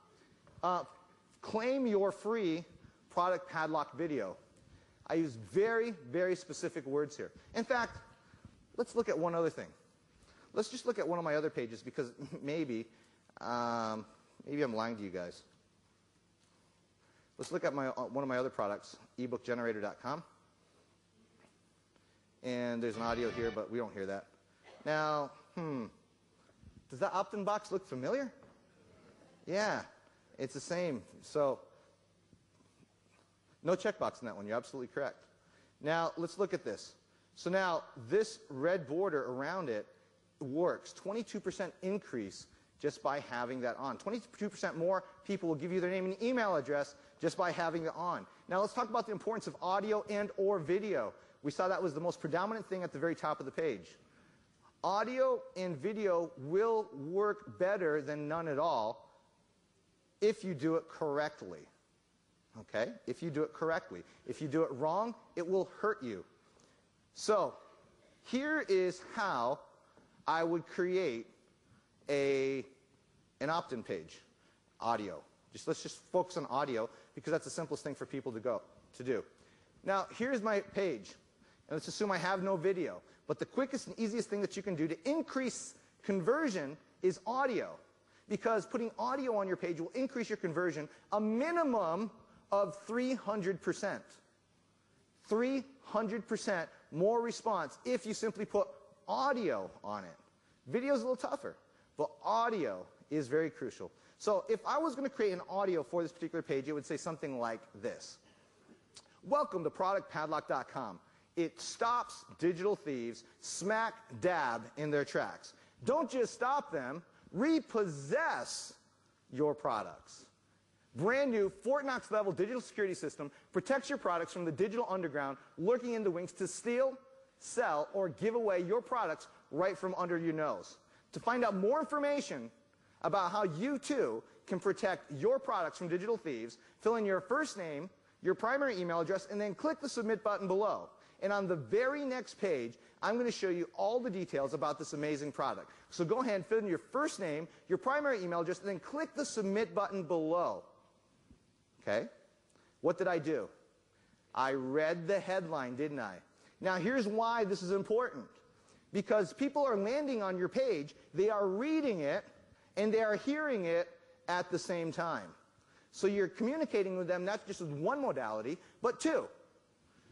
Claim your free product padlock video. I use very, very specific words here. In fact, let's look at one other thing. Let's just look at one of my other pages because maybe I'm lying to you guys. Let's look at one of my other products, ebookgenerator.com. And there's an audio here, but we don't hear that. Now, does that opt-in box look familiar? Yeah, it's the same. So, no checkbox in that one. You're absolutely correct. Now, let's look at this. So now, this red border around it works. 22% increase just by having that on. 22% more people will give you their name and email address just by having it on. Now, let's talk about the importance of audio and or video. We saw that was the most predominant thing at the very top of the page. Audio and video will work better than none at all if you do it correctly. Okay? If you do it correctly. If you do it wrong, it will hurt you. So, here is how I would create an opt-in page. Audio. Let's just focus on audio because that's the simplest thing for people to do. Now, here's my page. And let's assume I have no video. But the quickest and easiest thing that you can do to increase conversion is audio. Because putting audio on your page will increase your conversion a minimum of 300%. 300% more response if you simply put audio on it. Video is a little tougher, but audio is very crucial. So if I was going to create an audio for this particular page, it would say something like this. Welcome to productpadlock.com. It stops digital thieves smack dab in their tracks. Don't just stop them, repossess your products. Brand new Fort Knox level digital security system protects your products from the digital underground lurking in the wings to steal, sell, or give away your products right from under your nose. To find out more information about how you too can protect your products from digital thieves, fill in your first name, your primary email address, and then click the submit button below. And on the very next page, I'm going to show you all the details about this amazing product. So go ahead and fill in your first name, your primary email address, and then click the submit button below. Okay? What did I do? I read the headline, didn't I? Now here's why this is important. Because people are landing on your page, they are reading it, and they are hearing it at the same time. So you're communicating with them not just with one modality, but two.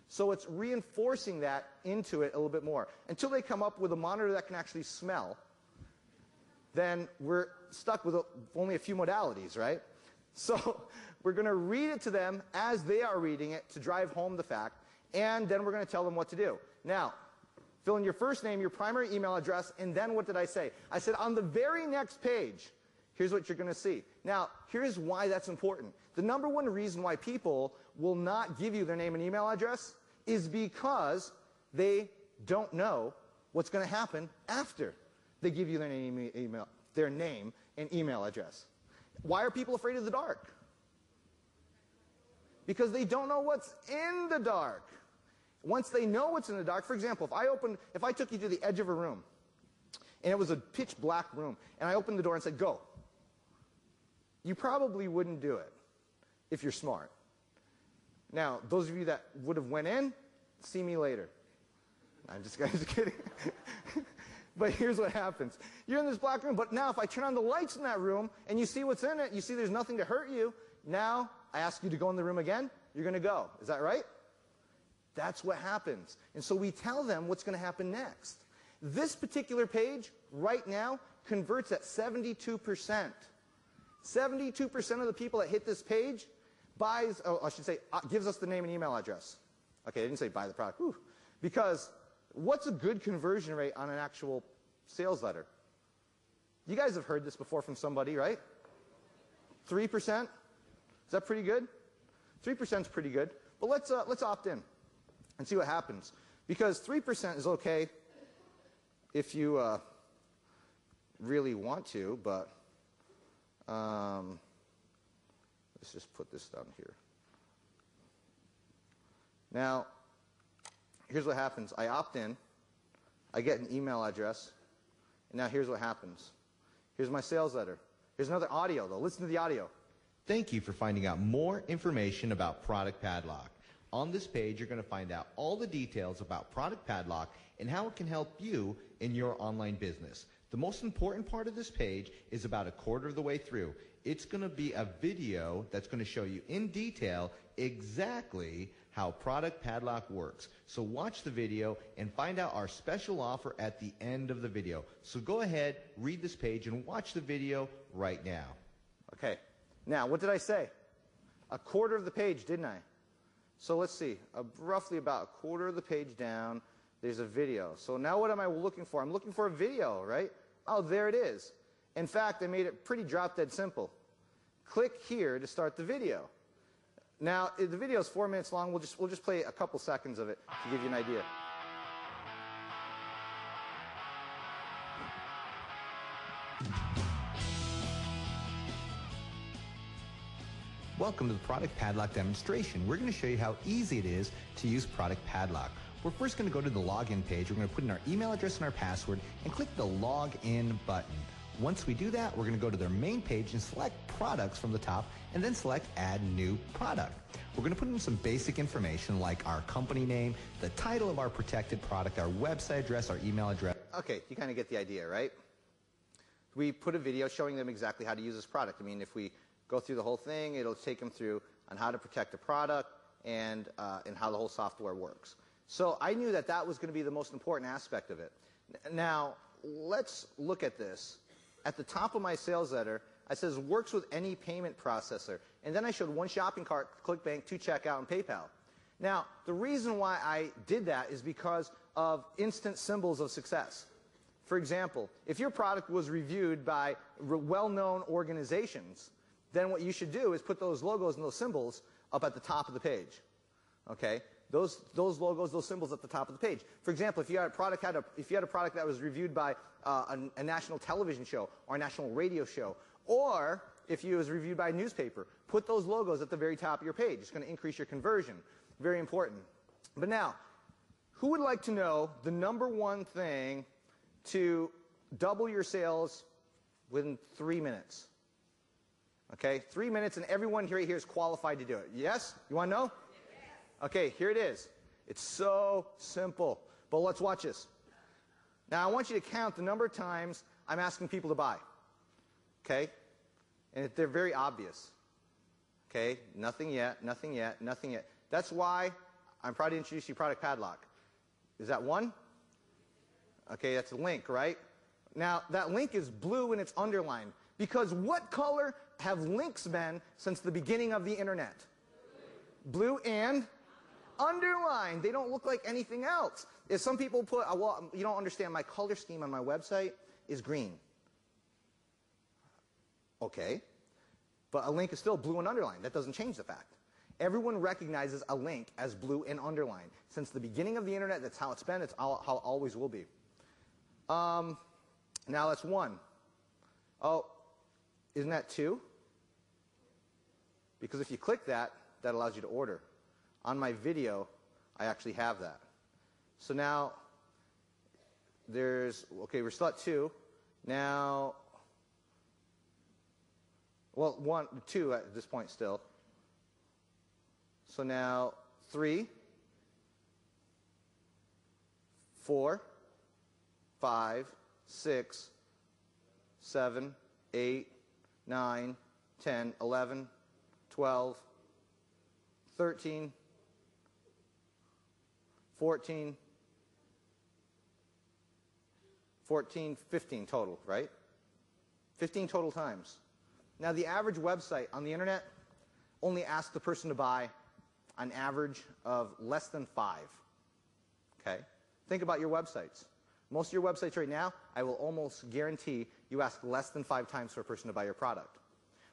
So it's reinforcing that into it a little bit more. Until they come up with a monitor that can actually smell, then we're stuck with only a few modalities, right? So we're going to read it to them as they are reading it to drive home the fact, and then we're going to tell them what to do. Now, fill in your first name, your primary email address, and then what did I say? I said on the very next page, here's what you're going to see. Now, here's why that's important. The number one reason why people will not give you their name and email address is because they don't know what's going to happen after they give you their name and email address. Why are people afraid of the dark? Because they don't know what's in the dark. Once they know what's in the dark, for example, if I took you to the edge of a room, and it was a pitch black room, and I opened the door and said, go, you probably wouldn't do it if you're smart. Now, those of you that would have went in, see me later. I'm just kidding. But here's what happens. You're in this black room, but now if I turn on the lights in that room and you see what's in it, you see there's nothing to hurt you, now I ask you to go in the room again, you're going to go. Is that right? That's what happens. And so we tell them what's going to happen next. This particular page, right now, converts at 72%. 72% of the people that hit this page gives us the name and email address. Okay, I didn't say buy the product. Whew. Because what's a good conversion rate on an actual sales letter? You guys have heard this before from somebody, right? 3%? Is that pretty good? 3% is pretty good. But let's opt in and see what happens. Because 3% is okay if you really want to, but let's just put this down here. Now, here's what happens. I opt in. I get an email address. And now here's what happens. Here's my sales letter. Here's another audio, though. Listen to the audio. Thank you for finding out more information about Product Padlock. On this page, you're going to find out all the details about Product Padlock and how it can help you in your online business. The most important part of this page is about a quarter of the way through. It's going to be a video that's going to show you in detail exactly how Product Padlock works. So watch the video and find out our special offer at the end of the video. So go ahead, read this page, and watch the video right now. Okay. Now, what did I say? A quarter of the page, didn't I? So let's see. Roughly about a quarter of the page down, there's a video. So now what am I looking for? I'm looking for a video, right? Oh, there it is. In fact, I made it pretty drop-dead simple. Click here to start the video. Now, the video is 4 minutes long. We'll just play a couple seconds of it to give you an idea. Welcome to the Product Padlock demonstration. We're going to show you how easy it is to use Product Padlock. We're first going to go to the login page. We're going to put in our email address and our password and click the login button. Once we do that, we're going to go to their main page and select products from the top and then select add new product. We're going to put in some basic information like our company name, the title of our protected product, our website address, our email address. Okay, you kind of get the idea, right? We put a video showing them exactly how to use this product. I mean, if we go through the whole thing, it'll take them through on how to protect a product and how the whole software works. So I knew that that was going to be the most important aspect of it. Now, let's look at this. At the top of my sales letter, it says works with any payment processor. And then I showed one shopping cart, ClickBank, 2 checkout, and PayPal. Now, the reason why I did that is because of instant symbols of success. For example, if your product was reviewed by well-known organizations, then what you should do is put those logos and those symbols up at the top of the page. Okay? Those logos, those symbols at the top of the page. For example, if you had a product that was reviewed by a national television show or a national radio show, or if you was reviewed by a newspaper, put those logos at the very top of your page. It's going to increase your conversion. Very important. But now, who would like to know the number one thing to double your sales within 3 minutes? Okay, 3 minutes, and everyone right here is qualified to do it. Yes? You want to know? Okay, here it is. It's so simple. But let's watch this. Now, I want you to count the number of times I'm asking people to buy. Okay? And they're very obvious. Okay? Nothing yet, nothing yet, nothing yet. That's why I'm proud to introduce you product padlock. Is that one? Okay, that's a link, right? Now, that link is blue and it's underlined. Because what color have links been since the beginning of the internet? Blue and underlined. They don't look like anything else. If some people put, well, you don't understand, my color scheme on my website is green. Okay. But a link is still blue and underlined. That doesn't change the fact. Everyone recognizes a link as blue and underlined. Since the beginning of the internet, that's how it's been. It's how it always will be. Now that's one. Oh, isn't that two? Because if you click that, that allows you to order. On my video, I actually have that. So now, there's, okay, we're still at two. Now, well, two at this point still. So now, 3, 4, 5, 6, 7, 8, 9, 10, 11, 12, 13, 14, 15 total, right? 15 total times. Now, the average website on the internet only asks the person to buy an average of less than 5. Okay? Think about your websites. Most of your websites right now, I will almost guarantee you ask less than 5 times for a person to buy your product.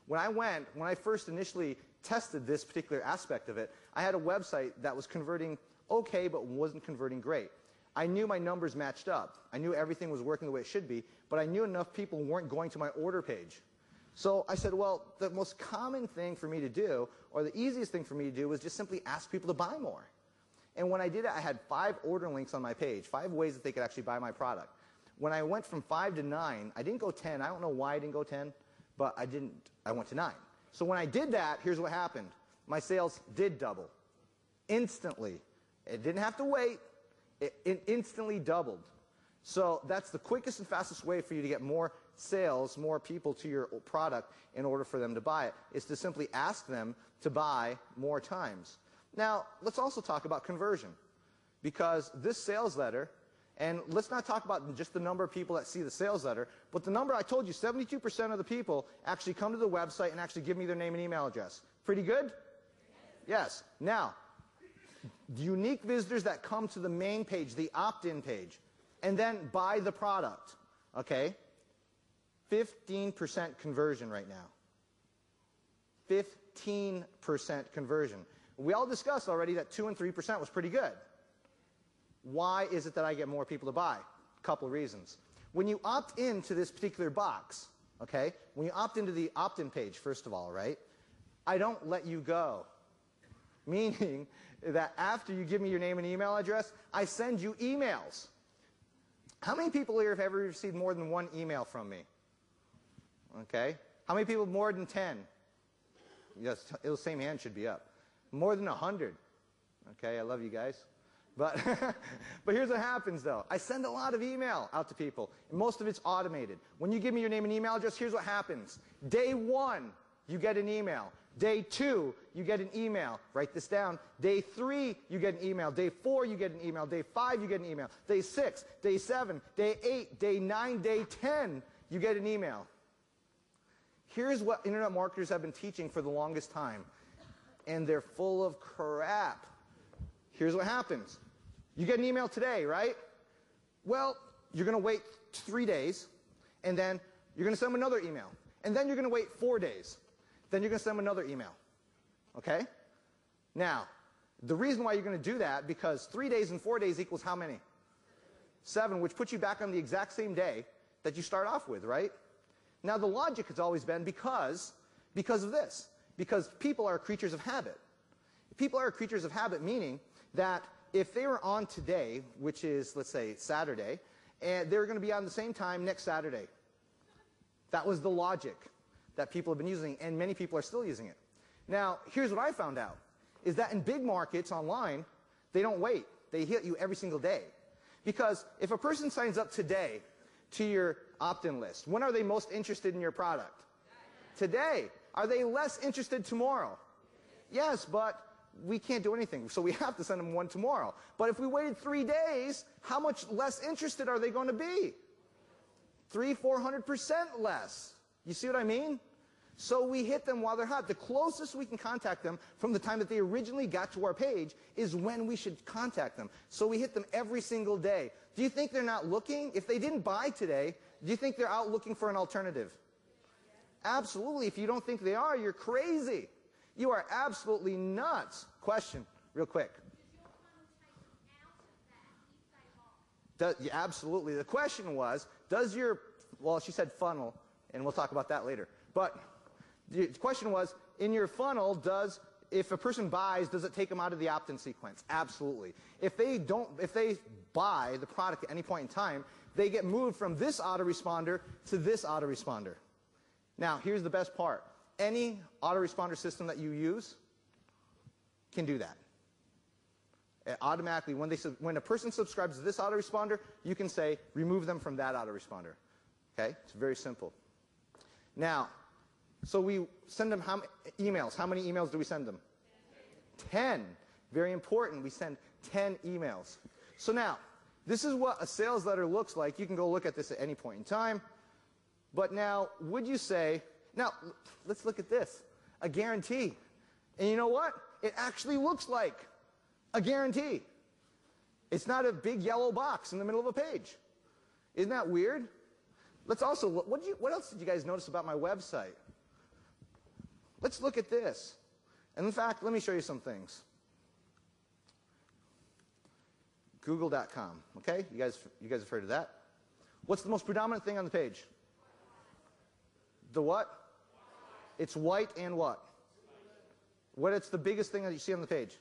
When I first initially tested this particular aspect of it, I had a website that was converting okay, but wasn't converting great. I knew my numbers matched up. I knew everything was working the way it should be, but I knew enough people weren't going to my order page. So I said, well, the most common thing for me to do, or the easiest thing for me to do, was just simply ask people to buy more. And when I did it, I had 5 order links on my page, 5 ways that they could actually buy my product. When I went from 5 to 9, I didn't go 10. I don't know why I didn't go 10, but I went to 9. So when I did that, here's what happened. My sales did double. Instantly. It didn't have to wait. It instantly doubled. So that's the quickest and fastest way for you to get more sales, more people to your product in order for them to buy it, is to simply ask them to buy more times. Now, let's also talk about conversion. Because this sales letter, and let's not talk about just the number of people that see the sales letter, but the number I told you, 72% of the people actually come to the website and actually give me their name and email address. Pretty good? Yes. Now, unique visitors that come to the main page, the opt-in page, and then buy the product, okay? 15% conversion right now. 15% conversion. We all discussed already that 2 and 3% was pretty good. Why is it that I get more people to buy? A couple of reasons. When you opt into this particular box, okay, when you opt into the opt-in page, first of all, right, I don't let you go. Meaning that after you give me your name and email address, I send you emails. How many people here have ever received more than 1 email from me? Okay. How many people more than 10? Yes, the same hand should be up. More than 100. Okay, I love you guys. But, but here's what happens, though. I send a lot of email out to people, and most of it's automated. When you give me your name and email address, here's what happens. Day 1, you get an email. Day 2, you get an email. Write this down. Day 3, you get an email. Day 4, you get an email. Day 5, you get an email. Day 6, day 7, day 8, day 9, day 10, you get an email. Here's what internet marketers have been teaching for the longest time, and they're full of crap. Here's what happens. You get an email today, right? Well, you're going to wait 3 days, and then you're going to send them another email. And then you're going to wait 4 days. Then you're going to send them another email. Okay? Now, the reason why you're going to do that, because 3 days and 4 days equals how many? 7, which puts you back on the exact same day that you start off with, right? Now, the logic has always been because Because of this. Because people are creatures of habit. People are creatures of habit, meaning that if they were on today, which is, let's say, Saturday, and they're going to be on the same time next Saturday. That was the logic that people have been using, and many people are still using it. Now, here's what I found out, is that in big markets online, they don't wait. They hit you every single day. Because if a person signs up today to your opt-in list, when are they most interested in your product? Today. Are they less interested tomorrow? Yes, but we can't do anything, so we have to send them one tomorrow. But if we waited 3 days, how much less interested are they going to be? 300–400% less. You see what I mean? So we hit them while they're hot. The closest we can contact them from the time that they originally got to our page is when we should contact them. So we hit them every single day. Do you think they're not looking? If they didn't buy today, do you think they're out looking for an alternative? Absolutely. If you don't think they are, you're crazy. You are absolutely nuts. Question, real quick. Absolutely. The question was, does your, well, she said funnel, and we'll talk about that later. But the question was, in your funnel, if a person buys, does it take them out of the opt-in sequence? Absolutely. If they buy the product at any point in time, they get moved from this autoresponder to this autoresponder. Now, here's the best part. Any autoresponder system that you use can do that. Automatically, when a person subscribes to this autoresponder, you can say, remove them from that autoresponder. Okay? It's very simple. Now, so we send them emails. How many emails do we send them? 10. Very important. We send 10 emails. So now, this is what a sales letter looks like. You can go look at this at any point in time. But now, would you say, now, let's look at this. A guarantee. And you know what? It actually looks like a guarantee. It's not a big yellow box in the middle of a page. Isn't that weird? Let's also look, what else did you guys notice about my website? Let's look at this. And in fact, let me show you some things. Google.com, okay? You guys have heard of that? What's the most predominant thing on the page? The what? It's white and what? What's the biggest thing that you see on the page?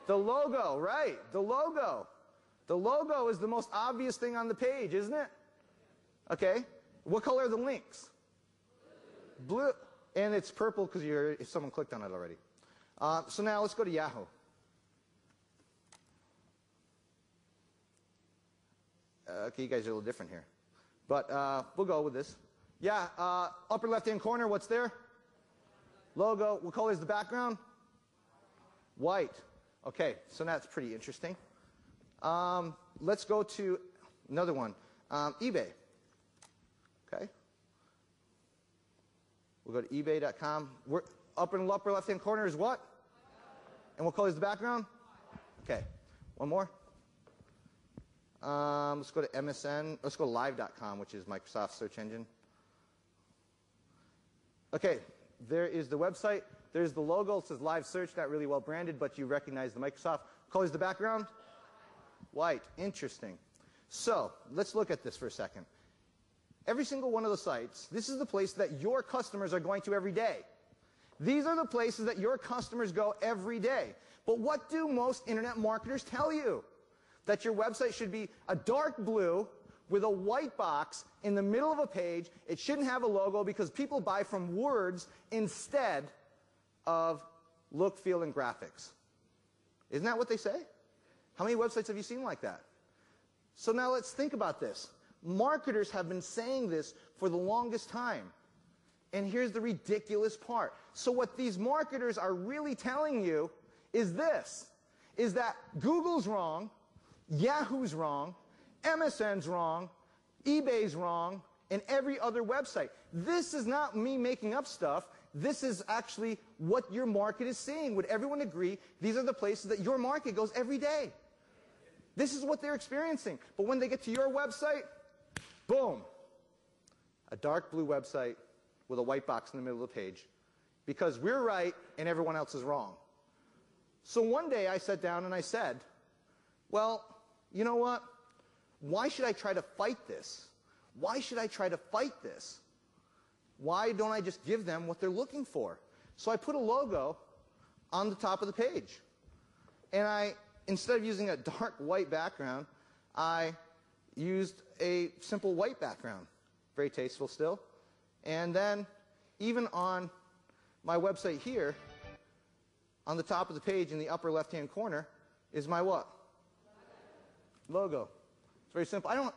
The logo, right. The logo. The logo is the most obvious thing on the page, isn't it? Okay. What color are the links? Blue. And it's purple because if someone clicked on it already. So now let's go to Yahoo. Okay, you guys are a little different here. But we'll go with this. Yeah, upper left-hand corner, what's there? Logo. What color is the background? White. Okay, so that's pretty interesting. Let's go to another one. eBay. Okay. We'll go to ebay.com. Upper left-hand corner is what? And what color is the background? Okay. One more. Let's go to MSN. Let's go to live.com, which is Microsoft's search engine. Okay, there is the website. There's the logo. It says live search, not really well branded, but you recognize the Microsoft. Color is the background? White. Interesting. So let's look at this for a second. Every single one of the sites, this is the place that your customers are going to every day. These are the places that your customers go every day. But what do most internet marketers tell you? That your website should be a dark blue with a white box in the middle of a page. It shouldn't have a logo because people buy from words instead of look, feel, and graphics. Isn't that what they say? How many websites have you seen like that? So now let's think about this. Marketers have been saying this for the longest time. And here's the ridiculous part. So what these marketers are really telling you is this, is that Google's wrong, Yahoo's wrong, MSN's wrong, eBay's wrong, and every other website. This is not me making up stuff. This is actually what your market is seeing. Would everyone agree these are the places that your market goes every day? This is what they're experiencing. But when they get to your website, boom, a dark blue website with a white box in the middle of the page because we're right and everyone else is wrong. So one day I sat down and I said, well, you know what? Why should I try to fight this? Why should I try to fight this? Why don't I just give them what they're looking for? So I put a logo on the top of the page. And instead of using a dark white background, I used a simple white background. Very tasteful still. And then even on my website here, on the top of the page in the upper left-hand corner, is my what? Logo. It's very simple. I don't,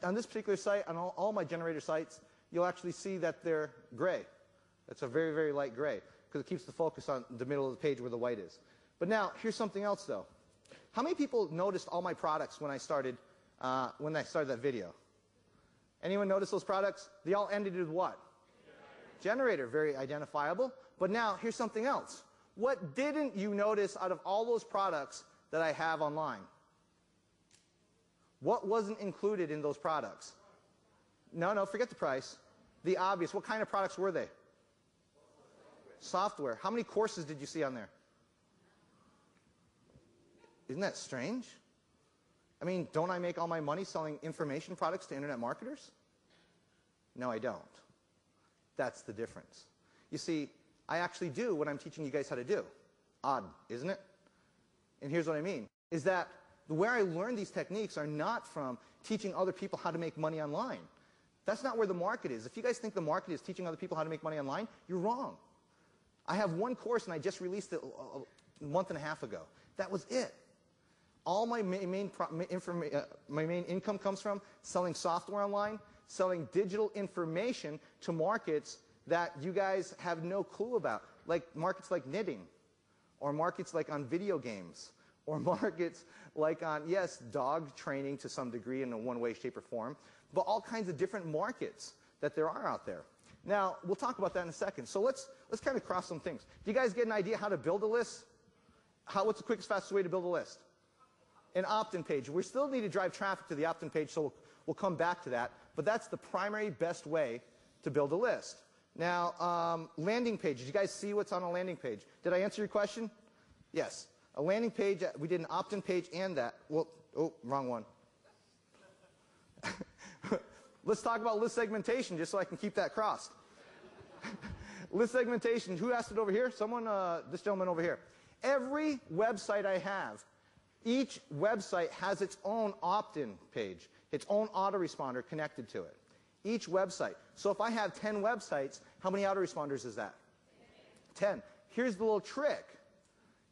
on this particular site, on all my generator sites, you'll actually see that they're gray. It's a very, very light gray because it keeps the focus on the middle of the page where the white is. But now, here's something else, though. How many people noticed all my products when I started that video? Anyone notice those products? They all ended with what? Generator. Very identifiable. But now, here's something else. What didn't you notice out of all those products that I have online? What wasn't included in those products? No, forget the price. The obvious. What kind of products were they? Software. How many courses did you see on there? Isn't that strange? I mean, don't I make all my money selling information products to internet marketers? No, I don't. That's the difference. You see, I actually do what I'm teaching you guys how to do. Odd, isn't it? And here's what I mean, is that where I learned these techniques are not from teaching other people how to make money online. That's not where the market is. If you guys think the market is teaching other people how to make money online, you're wrong. I have one course, and I just released it a month and a half ago. That was it. All my main income comes from selling software online, selling digital information to markets that you guys have no clue about, like markets like knitting, or markets like on video games, or markets like on, yes, dog training to some degree in a one way, shape, or form, but all kinds of different markets that there are out there. Now, we'll talk about that in a second. So let's kind of cross some things. Do you guys get an idea how to build a list? What's the quickest, fastest way to build a list? An opt-in page. We still need to drive traffic to the opt-in page, so we'll come back to that. But that's the primary best way to build a list. Now, landing page. Did you guys see what's on a landing page? Did I answer your question? Yes. A landing page, we did an opt-in page and that. Well, oh, wrong one. Let's talk about list segmentation, just so I can keep that crossed. List segmentation. Who asked it over here? Someone, this gentleman over here. Every website I have, each website has its own opt-in page, its own autoresponder connected to it. Each website. So if I have 10 websites, how many autoresponders is that? 10. Here's the little trick.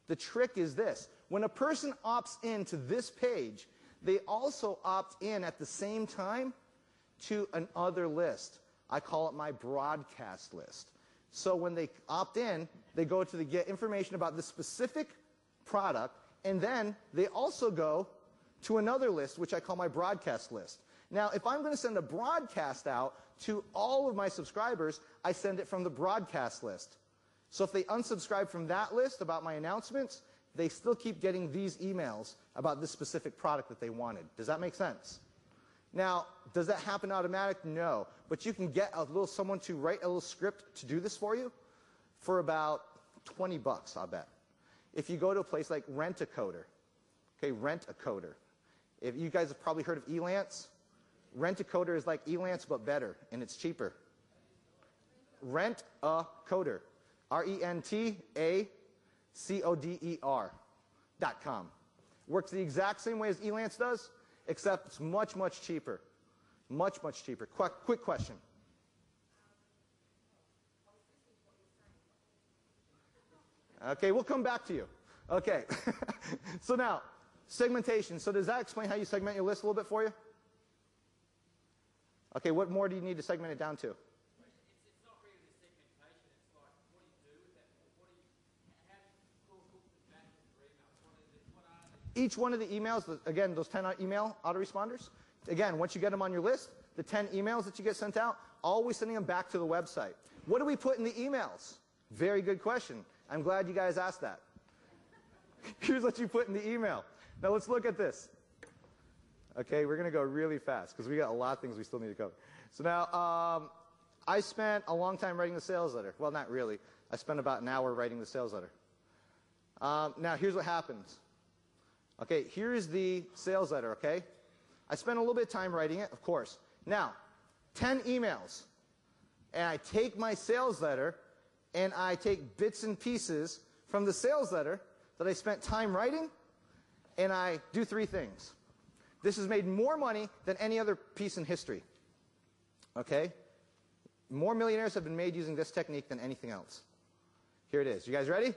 The trick is this. When a person opts into this page, they also opt in at the same time to another list. I call it my broadcast list. So when they opt in, they go to get information about this specific product, and then they also go to another list, which I call my broadcast list. Now, if I'm going to send a broadcast out to all of my subscribers, I send it from the broadcast list. So if they unsubscribe from that list about my announcements, they still keep getting these emails about this specific product that they wanted. Does that make sense? Now, does that happen automatically? No. But you can get someone to write a little script to do this for you for about $20, I'll bet. If you go to a place like Rent a Coder, okay, Rent a Coder. If you guys have probably heard of Elance, Rent a Coder is like Elance but better, and it's cheaper. Rent a Coder, RENTACODER.com. Works the exact same way as Elance does, except it's much, much cheaper. Much, much cheaper. Quick question. Okay, we'll come back to you. Okay. So now, segmentation. So does that explain how you segment your list a little bit for you? Okay, what more do you need to segment it down to? It's not really the segmentation. It's like, what do you do with that? How do you hook that into your emails? What are the Each one of the emails, again, those 10 email autoresponders, again, once you get them on your list, the 10 emails that you get sent out, always sending them back to the website. What do we put in the emails? Very good question. I'm glad you guys asked that. Here's what you put in the email. Now let's look at this. Okay, we're going to go really fast because we got a lot of things we still need to cover. So now, I spent a long time writing the sales letter. Well, not really. I spent about an hour writing the sales letter. Now, here's what happens. Okay, here's the sales letter, okay? I spent a little bit of time writing it, of course. Now, 10 emails. and I take my sales letter, and I take bits and pieces from the sales letter that I spent time writing, and I do three things. This has made more money than any other piece in history. Okay? More millionaires have been made using this technique than anything else. Here it is. You guys ready?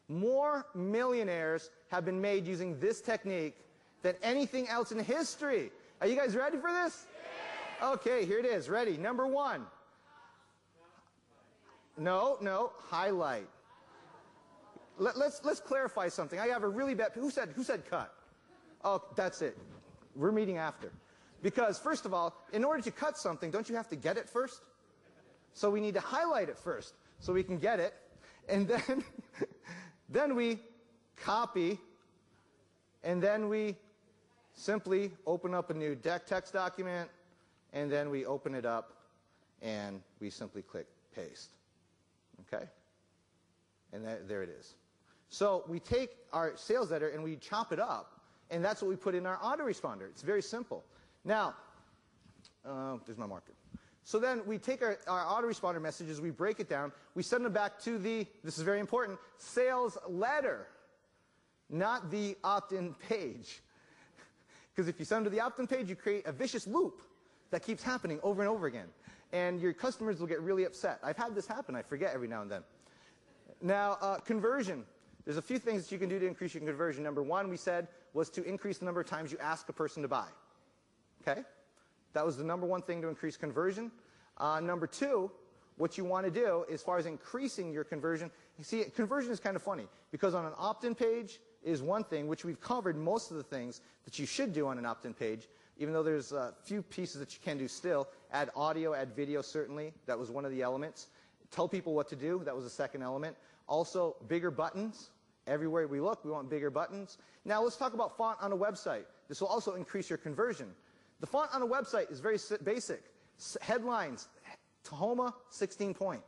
More millionaires have been made using this technique than anything else in history. Are you guys ready for this? Okay, here it is. Ready? Number one. No, highlight. Let's clarify something. I have a really bad. Who said cut? Oh, that's it. We're meeting after. Because first of all, in order to cut something, don't you have to get it first? So we need to highlight it first so we can get it, and then then we copy, and then we simply open up a new text document, and then we open it up, and we simply click paste. Okay? And there it is. So we take our sales letter and we chop it up, and that's what we put in our autoresponder. It's very simple. Now, there's my marker. So then we take our autoresponder messages, we break it down, we send them back to the, this is very important, sales letter, not the opt-in page. Because if you send them to the opt-in page, you create a vicious loop that keeps happening over and over again. And your customers will get really upset. I've had this happen. I forget every now and then. Now, conversion. There's a few things that you can do to increase your conversion. Number one, we said, was to increase the number of times you ask a person to buy. Okay? That was the number one thing to increase conversion. Number two, what you want to do as far as increasing your conversion, you see, conversion is kind of funny because on an opt-in page is one thing, which we've covered most of the things that you should do on an opt-in page, even though there's a few pieces that you can do still. Add audio, add video, certainly. That was one of the elements. Tell people what to do. That was the second element. Also, bigger buttons. Everywhere we look, we want bigger buttons. Now, let's talk about font on a website. This will also increase your conversion. The font on a website is very basic. Headlines, Tahoma, 16 point.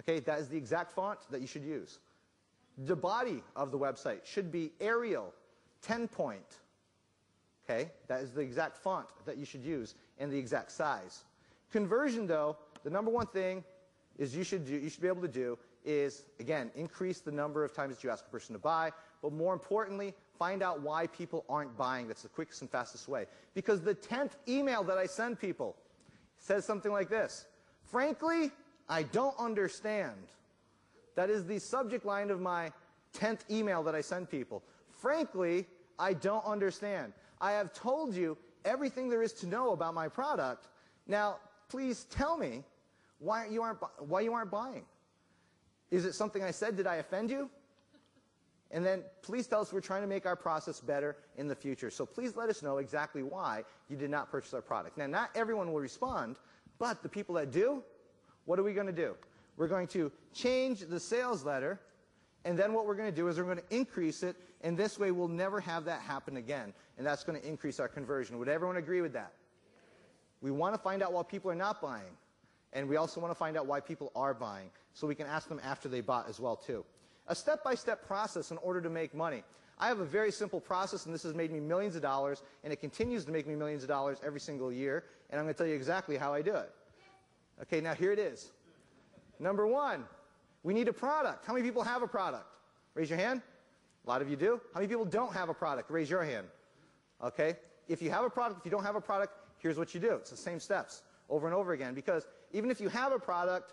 Okay, that is the exact font that you should use. The body of the website should be Arial, 10 point. Okay, that is the exact font that you should use and the exact size. Conversion, though, the number one thing is you should be able to do is, again, increase the number of times that you ask a person to buy, but more importantly, find out why people aren't buying. That's the quickest and fastest way. Because the 10th email that I send people says something like this: frankly, I don't understand. That is the subject line of my 10th email that I send people. Frankly, I don't understand. I have told you everything there is to know about my product. Now, please tell me why you aren't buying. Is it something I said? Did I offend you? And then please tell us we're trying to make our process better in the future. So please let us know exactly why you did not purchase our product. Now, not everyone will respond, but the people that do, what are we going to do? We're going to change the sales letter, and then what we're going to do is we're going to increase it, and this way we'll never have that happen again, and that's going to increase our conversion. Would everyone agree with that? We want to find out why people are not buying, and we also want to find out why people are buying, so we can ask them after they bought as well, too. A step-by-step process in order to make money. I have a very simple process, and this has made me millions of dollars, and it continues to make me millions of dollars every single year, and I'm going to tell you exactly how I do it. Okay, now here it is. Number one, we need a product. How many people have a product? Raise your hand. A lot of you do. How many people don't have a product? Raise your hand. Okay, if you have a product, if you don't have a product, here's what you do. It's the same steps over and over again, because even if you have a product,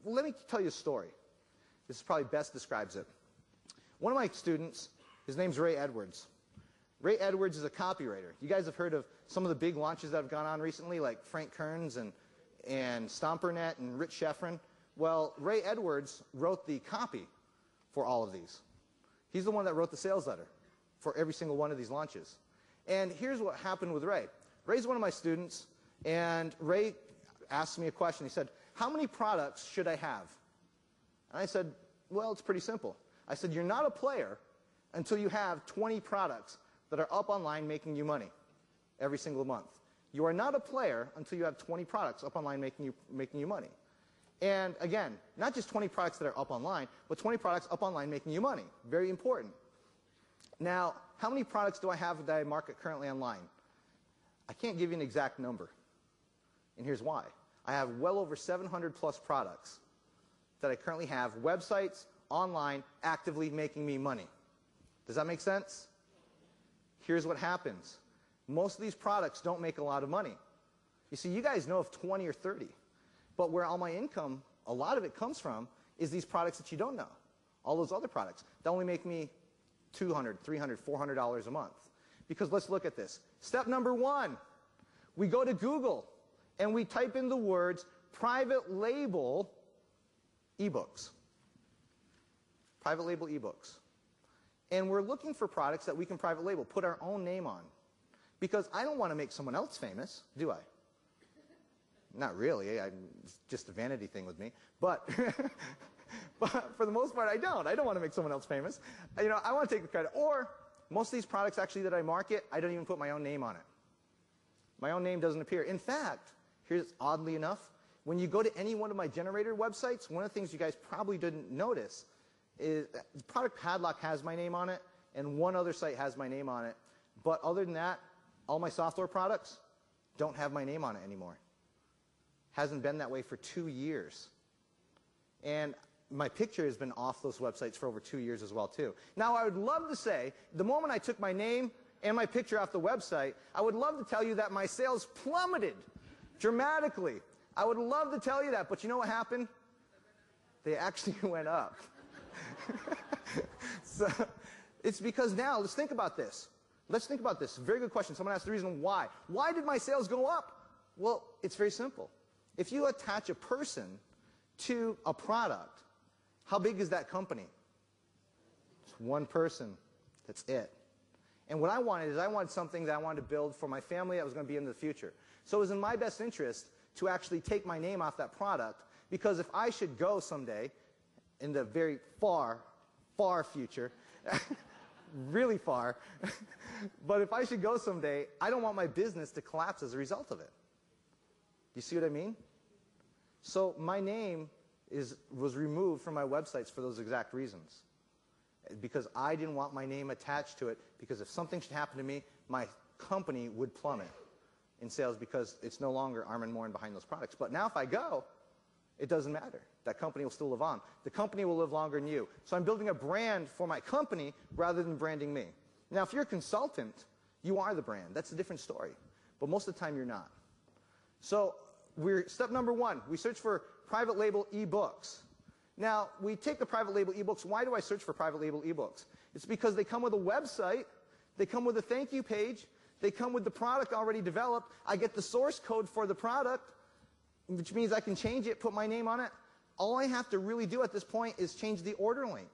let me tell you a story. This probably best describes it. One of my students, his name's Ray Edwards. Ray Edwards is a copywriter. You guys have heard of some of the big launches that have gone on recently, like Frank Kern's and StomperNet and Rich Schefren. Well, Ray Edwards wrote the copy for all of these. He's the one that wrote the sales letter for every single one of these launches. And here's what happened with Ray. Ray's one of my students, and Ray asked me a question. He said, how many products should I have? And I said, well, it's pretty simple. I said, you're not a player until you have 20 products that are up online making you money every single month. You are not a player until you have 20 products up online making you money. And again, not just 20 products that are up online, but 20 products up online making you money. Very important. Now, how many products do I have that I market currently online? I can't give you an exact number. And here's why. I have well over 700 plus products that I currently have, websites, online, actively making me money. Does that make sense? Here's what happens. Most of these products don't make a lot of money. You see, you guys know of 20 or 30. But where all my income, a lot of it comes from, is these products that you don't know. All those other products that only make me $200, $300, $400 a month. Because let's look at this. Step number 1, we go to Google and we type in the words private label ebooks. Private label ebooks. And we're looking for products that we can private label, put our own name on. Because I don't want to make someone else famous, do I? Not really. It's just a vanity thing with me. But, but for the most part, I don't. I don't want to make someone else famous. You know, I want to take the credit. Or most of these products actually that I market, I don't even put my own name on it. My own name doesn't appear. In fact, here's oddly enough, when you go to any one of my generator websites, one of the things you guys probably didn't notice is the product Padlock has my name on it, and one other site has my name on it. But other than that, all my software products don't have my name on it anymore. Hasn't been that way for 2 years. And my picture has been off those websites for over 2 years as well, too. Now, I would love to say, the moment I took my name and my picture off the website, I would love to tell you that my sales plummeted dramatically. I would love to tell you that, but you know what happened? They actually went up. So it's because now, let's think about this. Let's think about this. Very good question. Someone asked the reason why. Why did my sales go up? Well, it's very simple. If you attach a person to a product, how big is that company? It's one person. That's it. And what I wanted is I wanted something that I wanted to build for my family that was going to be in the future. So it was in my best interest to actually take my name off that product, because if I should go someday in the very far, far future, really far, but if I should go someday, I don't want my business to collapse as a result of it. You see what I mean? So my name was removed from my websites for those exact reasons. Because I didn't want my name attached to it, because if something should happen to me, my company would plummet in sales because it's no longer Armand Morin behind those products. But now if I go, it doesn't matter. That company will still live on. The company will live longer than you. So I'm building a brand for my company rather than branding me. Now, if you're a consultant, you are the brand. That's a different story. But most of the time, you're not. So step number 1, we search for private label ebooks. Now, we take the private label ebooks. Why do I search for private label ebooks? It's because they come with a website. They come with a thank you page. They come with the product already developed. I get the source code for the product, which means I can change it, put my name on it. All I have to really do at this point is change the order link.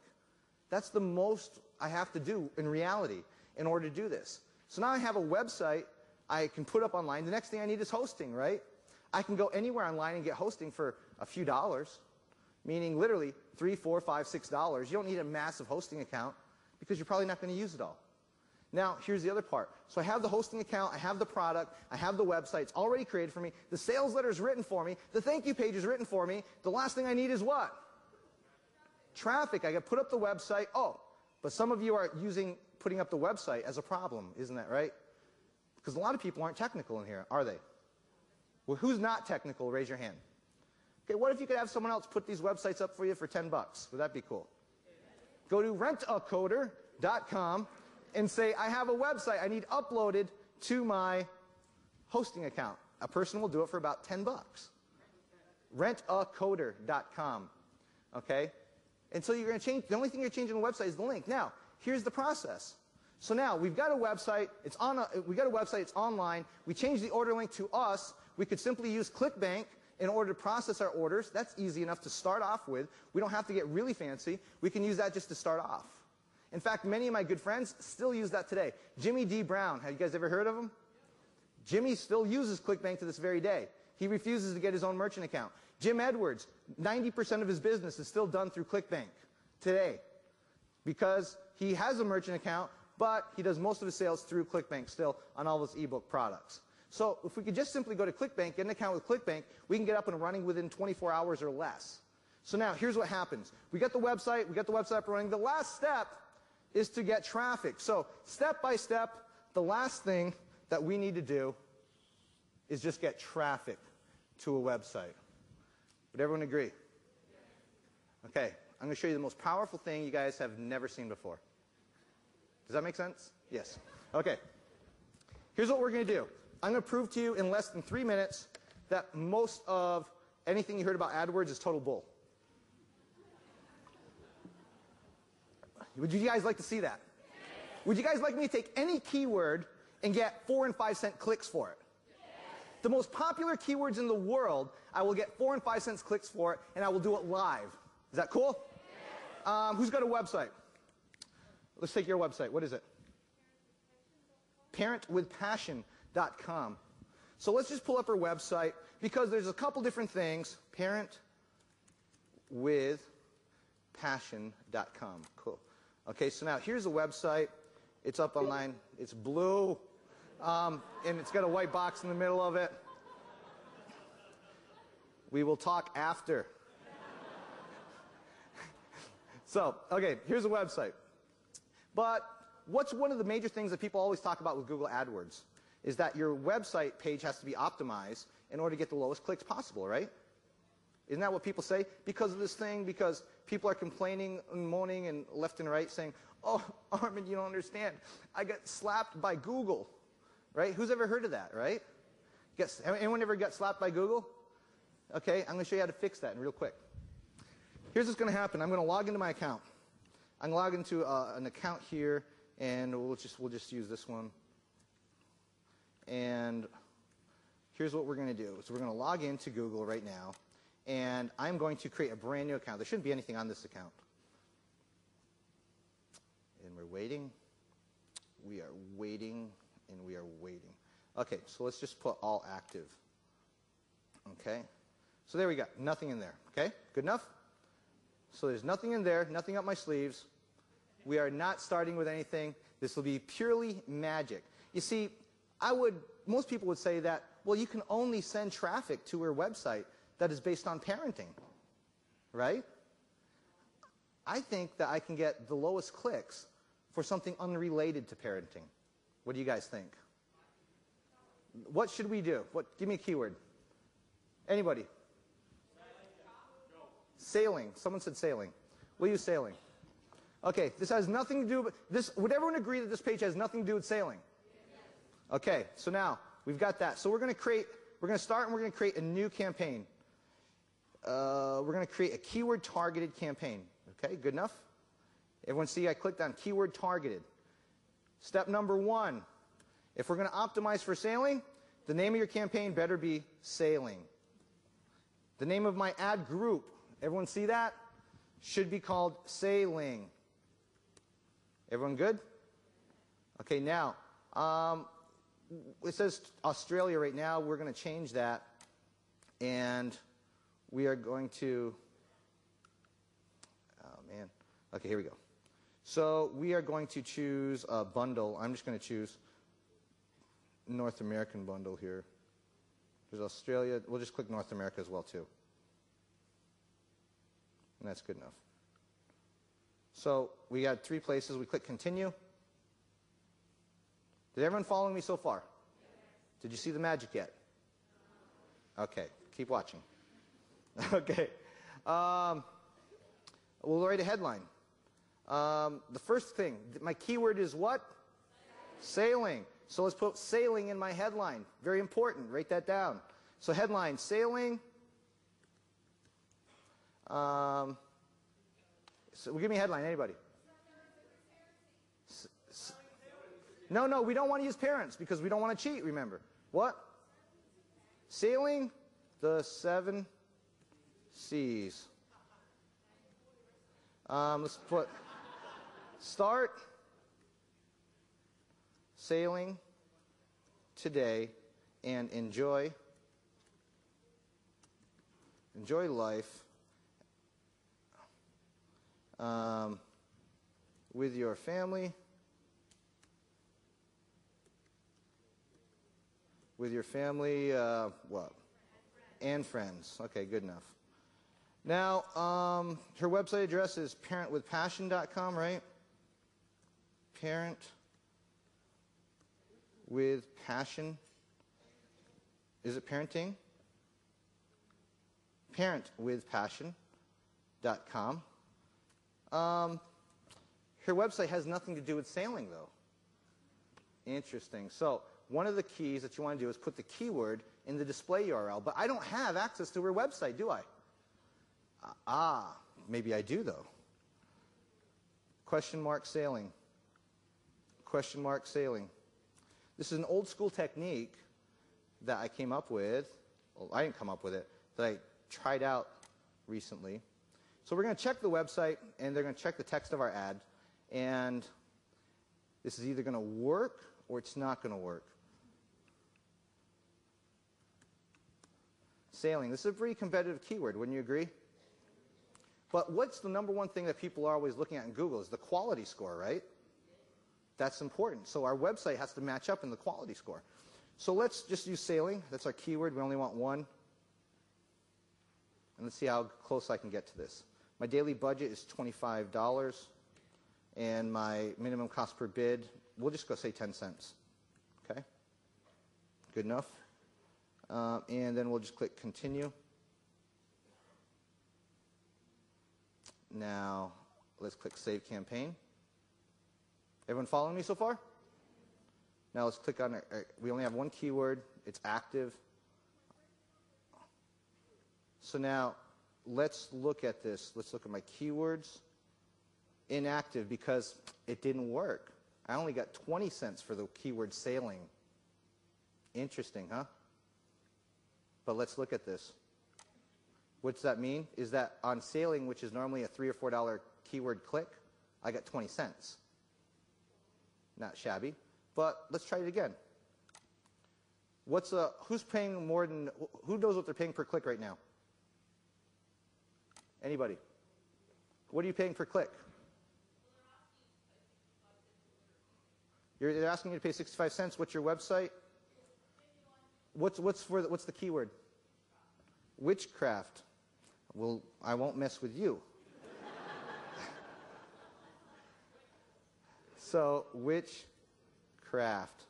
That's the most I have to do in reality in order to do this. So now I have a website I can put up online. The next thing I need is hosting, right? I can go anywhere online and get hosting for a few dollars, meaning literally $3, $4, $5, $6. You don't need a massive hosting account because you're probably not going to use it all. Now, here's the other part. So I have the hosting account, I have the product, I have the website, it's already created for me, the sales letter is written for me, the thank you page is written for me. The last thing I need is what? Traffic. I got to put up the website. Oh, but some of you are using putting up the website as a problem, isn't that right? Because a lot of people aren't technical in here, are they? Well, who's not technical? Raise your hand. Okay, what if you could have someone else put these websites up for you for $10? Would that be cool? Go to rentacoder.com and say, I have a website I need uploaded to my hosting account. A person will do it for about $10. Rentacoder.com. Okay? And so you're going to change, the only thing you're changing on the website is the link. Now, here's the process. So now we've got a website, it's online, we change the order link to us. We could simply use ClickBank in order to process our orders. That's easy enough to start off with. We don't have to get really fancy. We can use that just to start off. In fact, many of my good friends still use that today. Jimmy D. Brown, have you guys ever heard of him? Jimmy still uses ClickBank to this very day. He refuses to get his own merchant account. Jim Edwards, 90% of his business is still done through ClickBank today because he has a merchant account, but he does most of his sales through ClickBank still on all those ebook products. So if we could just simply go to ClickBank, get an account with ClickBank, we can get up and running within 24 hours or less. So now, here's what happens. We got the website up and running. The last step is to get traffic. So step by step, the last thing that we need to do is just get traffic to a website. Would everyone agree? Okay, I'm going to show you the most powerful thing you guys have never seen before. Does that make sense? Yes. Okay. Here's what we're going to do. I'm going to prove to you in less than 3 minutes that most of anything you heard about AdWords is total bull. Would you guys like to see that? Yes. Would you guys like me to take any keyword and get 4 and 5 cent clicks for it? Yes. The most popular keywords in the world, I will get 4 and 5 cents clicks for it, and I will do it live. Is that cool? Yes. Who's got a website? Let's take your website. What is it? Parentwithpassion.com. So let's just pull up our website because there's a couple different things. Parentwithpassion.com. Cool. Okay, so now here's the website. It's up online. It's blue, and it's got a white box in the middle of it. We will talk after. So, okay, here's the website. But what's one of the major things that people always talk about with Google AdWords is that your website page has to be optimized in order to get the lowest clicks possible, right? Isn't that what people say? Because of this thing, because people are complaining and moaning and left and right saying, oh, Armand, you don't understand. I got slapped by Google, right? Who's ever heard of that, right? Anyone ever got slapped by Google? Okay, I'm going to show you how to fix that real quick. Here's what's going to happen. I'm going to log into my account. I'm going to log into an account here, and we'll just use this one. And here's what we're going to do. So we're going to log into Google right now, and I'm going to create a brand new account. There shouldn't be anything on this account. And we're waiting. We are waiting, and we are waiting. Okay, so let's just put all active. Okay? So there we go. Nothing in there. Okay? Good enough? So there's nothing in there, nothing up my sleeves. We are not starting with anything. This will be purely magic. You see, most people would say that, well, you can only send traffic to your website that is based on parenting, right? I think that I can get the lowest clicks for something unrelated to parenting. What do you guys think? What should we do? Give me a keyword. Anybody? Sailing. Someone said sailing. We'll use sailing. Okay, this has nothing to do with this. Would everyone agree that this page has nothing to do with sailing? Okay, so now we've got that. So we're going to start and we're going to create a new campaign. We're going to create a keyword targeted campaign. Okay, good enough? Everyone see I clicked on keyword targeted. Step number 1, if we're going to optimize for sailing, the name of your campaign better be sailing. The name of my ad group, everyone see that? Should be called sailing. Everyone good? Okay, now, it says Australia right now. We're going to change that, and we are going to, oh man, okay, here we go. So we are going to choose a bundle. I'm just going to choose North American bundle here. There's Australia. We'll just click North America as well too. And that's good enough. So we got 3 places. We click continue. Did everyone follow me so far? Did you see the magic yet? Okay, keep watching. Okay. We'll write a headline. The first thing, my keyword is what? Sailing. So let's put sailing in my headline. Very important. Write that down. So headline, sailing. So give me a headline, anybody. No, we don't want to use parents because we don't want to cheat, remember. What? Sailing the 7 seas. Let's put start sailing today and enjoy life with your family, what? And friends. Okay, good enough. Now, her website address is parentwithpassion.com, right? Parent with passion. Is it parenting? parentwithpassion.com. Her website has nothing to do with sailing, though. Interesting. So one of the keys that you want to do is put the keyword in the display URL. But I don't have access to her website, do I? Maybe I do, though. Question mark sailing. Question mark sailing. This is an old school technique that I came up with. Well, I didn't come up with it, that I tried out recently. So we're going to check the website, and they're going to check the text of our ad. And this is either going to work or it's not going to work. Sailing. This is a pretty competitive keyword, wouldn't you agree? But what's the number one thing that people are always looking at in Google is the quality score, right? That's important. So our website has to match up in the quality score. So let's just use sailing. That's our keyword. We only want one. And let's see how close I can get to this. My daily budget is $25. And my minimum cost per bid, we'll just go say 10 cents. Okay? Good enough. And then we'll just click continue. Now, let's click Save Campaign. Everyone following me so far? Now let's click on, we only have one keyword. It's active. So now, let's look at this. Let's look at my keywords. Inactive because it didn't work. I only got 20 cents for the keyword sailing. Interesting, huh? But let's look at this. What does that mean? Is that on sailing, which is normally a $3 or $4 keyword click, I got 20 cents. Not shabby. But let's try it again. Who's paying more than, who knows what they're paying per click right now? Anybody? What are you paying per click? They're asking you to pay 65 cents. What's your website? What's the keyword? Witchcraft. Well, I won't mess with you. So, witchcraft.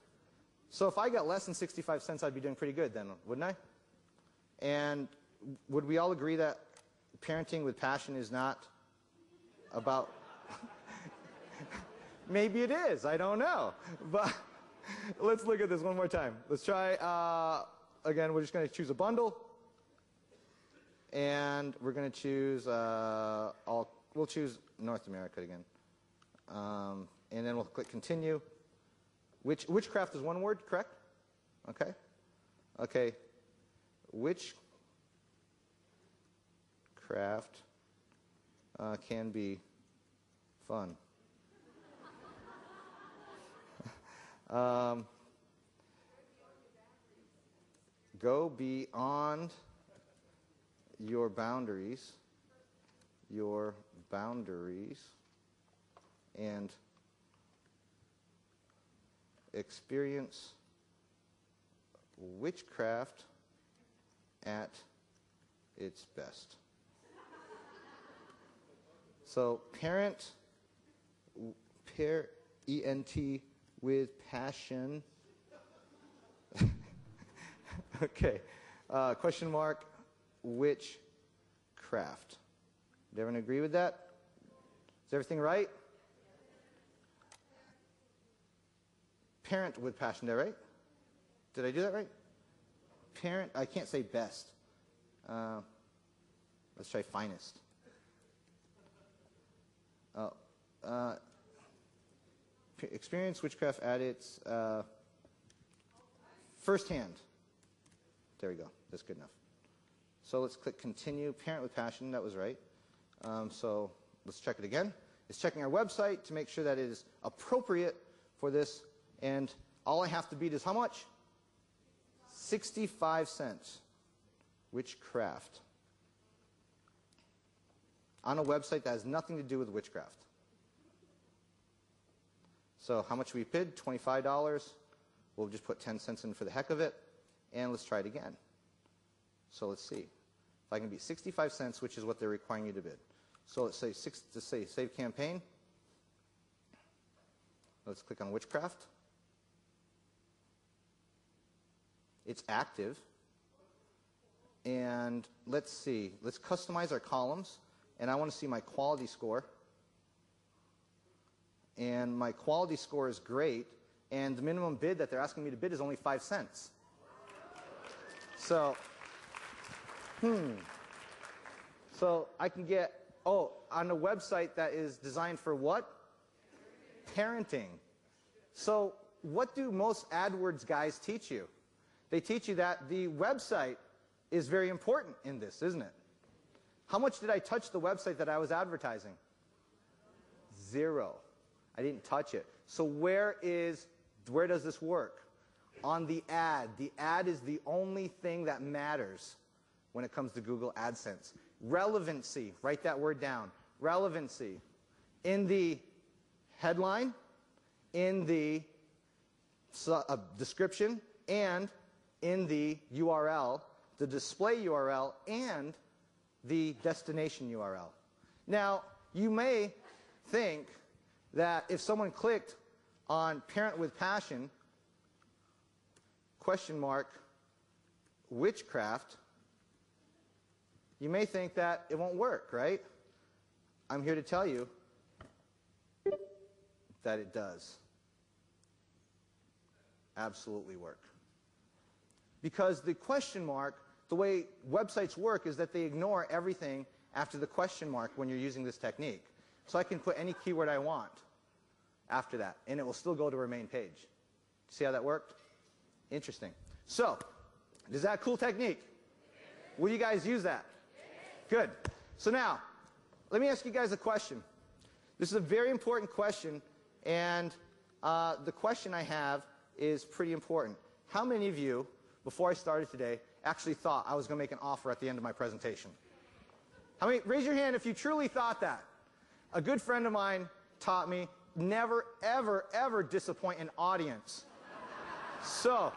So if I got less than 65 cents, I'd be doing pretty good then, wouldn't I? And would we all agree that parenting with passion is not about... Maybe it is. I don't know. But let's look at this one more time. Let's try, again, we're just going to choose a bundle. And we're going to choose, we'll choose North America again. And then we'll click continue. Witchcraft is one word, correct? Okay. Okay. Witchcraft can be fun. Go beyond your boundaries, and experience witchcraft at its best. So parent, E-N-T, with passion. Okay. Question mark, witchcraft. Did everyone agree with that? Is everything right? Parent with passion there, right? Did I do that right? Parent, I can't say best. Let's try finest. Experience witchcraft at its firsthand. There we go. That's good enough. So let's click continue. Parent with passion. That was right. So let's check it again. It's checking our website to make sure that it is appropriate for this. And all I have to beat is how much? 65 cents. Witchcraft. On a website that has nothing to do with witchcraft. So how much we bid? $25. We'll just put 10 cents in for the heck of it. And let's try it again. So let's see. If I can beat 65 cents, which is what they're requiring you to bid. So let's say save campaign. Let's click on witchcraft. It's active. And let's see. Let's customize our columns. And I want to see my quality score. And my quality score is great. And the minimum bid that they're asking me to bid is only 5 cents. So, So I can get, on a website that is designed for what? Parenting. So what do most AdWords guys teach you? They teach you that the website is very important in this, isn't it? How much did I touch the website that I was advertising? 0. I didn't touch it. So where does this work? On the ad. The ad is the only thing that matters when it comes to Google AdSense. Relevancy. Write that word down. Relevancy. In the headline, in the description, and in the URL, the display URL, and the destination URL. Now, you may think that if someone clicked on Parent with Passion, witchcraft, you may think that it won't work, right? I'm here to tell you that it does absolutely work. Because the question mark, the way websites work is that they ignore everything after the question mark when you're using this technique. So I can put any keyword I want after that, and it will still go to our main page. See how that worked? Interesting. So, is that a cool technique? Will you guys use that? Good. So now, let me ask you guys a question. This is a very important question, and the question I have is pretty important. How many of you, before I started today, actually thought I was going to make an offer at the end of my presentation? How many? Raise your hand if you truly thought that. A good friend of mine taught me never, ever, ever disappoint an audience. So,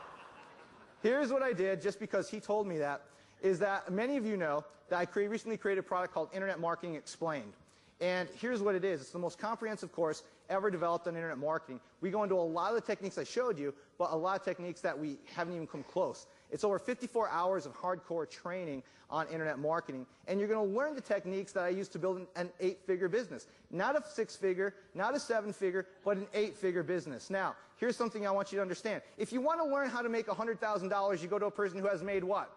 here's what I did, just because he told me that, is that many of you know that I recently created a product called Internet Marketing Explained. And here's what it is. It's the most comprehensive course ever developed on internet marketing. We go into a lot of the techniques I showed you, but a lot of techniques that we haven't even come close. It's over 54 hours of hardcore training on internet marketing, and you're going to learn the techniques that I used to build an 8-figure business. Not a 6-figure, not a 7-figure, but an 8-figure business. Now, here's something I want you to understand. If you want to learn how to make $100,000, you go to a person who has made what?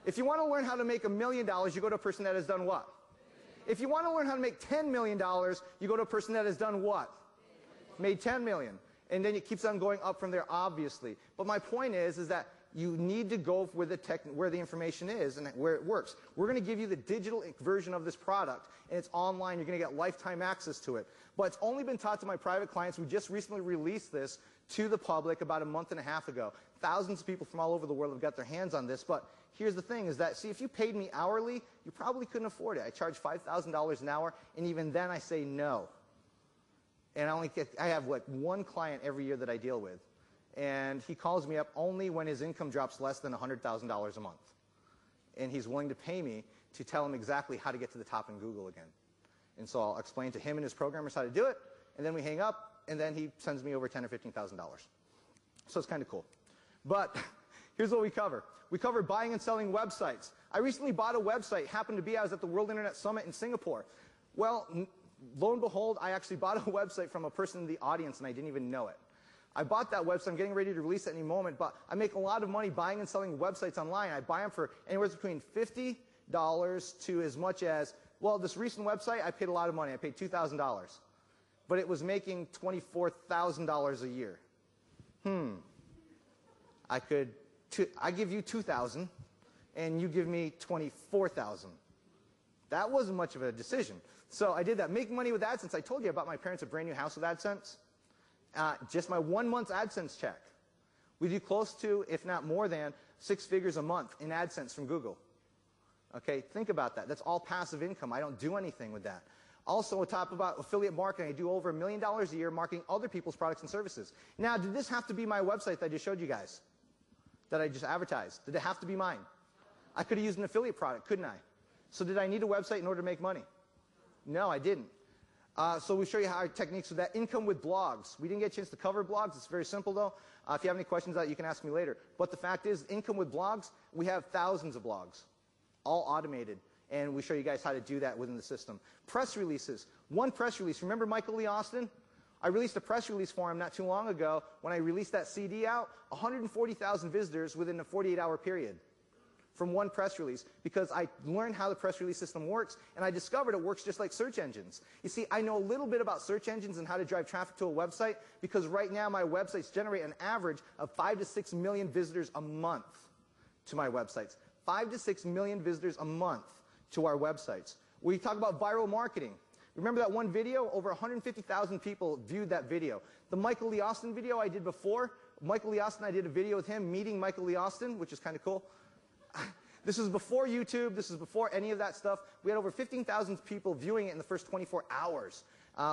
If you want to learn how to make $1 million, you go to a person that has done what? If you want to learn how to make $10 million, you go to a person that has done what? Made $10 million. And then it keeps on going up from there, obviously. But my point is that you need to go where the information is and where it works. We're going to give you the digital version of this product, and it's online. You're going to get lifetime access to it. But it's only been taught to my private clients. We just recently released this to the public about a month and a half ago. Thousands of people from all over the world have got their hands on this. But here's the thing, is that, see, if you paid me hourly, you probably couldn't afford it. I charge $5,000 an hour, and even then I say no. And I have like one client every year that I deal with. And he calls me up only when his income drops less than $100,000 a month. And he's willing to pay me to tell him exactly how to get to the top in Google again. And so I'll explain to him and his programmers how to do it, and then we hang up, and then he sends me over $10,000 or $15,000. So it's kind of cool. But here's what we cover. We cover buying and selling websites. I recently bought a website. Happened to be I was at the World Internet Summit in Singapore. Well, lo and behold, I actually bought a website from a person in the audience, and I didn't even know it. I bought that website. I'm getting ready to release it any moment, but I make a lot of money buying and selling websites online. I buy them for anywhere between $50 to as much as, well, this recent website, I paid a lot of money. I paid $2,000. But it was making $24,000 a year. I give you $2,000, and you give me $24,000. That wasn't much of a decision. So I did that. Make money with AdSense. I told you about my parents' a brand new house with AdSense. Just my 1 month's AdSense check. We do close to, if not more than, 6 figures a month in AdSense from Google. Okay, think about that. That's all passive income. I don't do anything with that. Also, on top about affiliate marketing, I do over $1 million a year marketing other people's products and services. Now, did this have to be my website that I just showed you guys? That I just advertised? Did it have to be mine? I could have used an affiliate product, couldn't I? So did I need a website in order to make money? No, I didn't. So we show you how our techniques with that. Income with blogs. We didn't get a chance to cover blogs. It's very simple, though. If you have any questions on it, you can ask me later. But the fact is, income with blogs, we have thousands of blogs, all automated. And we show you guys how to do that within the system. Press releases. One press release. Remember Michael Lee Austin? I released a press release for him not too long ago. When I released that CD out, 140,000 visitors within a 48-hour period from one press release, because I learned how the press release system works, and I discovered it works just like search engines. You see, I know a little bit about search engines and how to drive traffic to a website, because right now my websites generate an average of 5 to 6 million visitors a month to my websites. 5 to 6 million visitors a month to our websites. We talk about viral marketing. Remember that one video? Over 150,000 people viewed that video. The Michael Lee Austin video I did before, Michael Lee Austin, I did a video with him meeting Michael Lee Austin, which is kind of cool. This is before YouTube. This is before any of that stuff. We had over 15,000 people viewing it in the first 24 hours.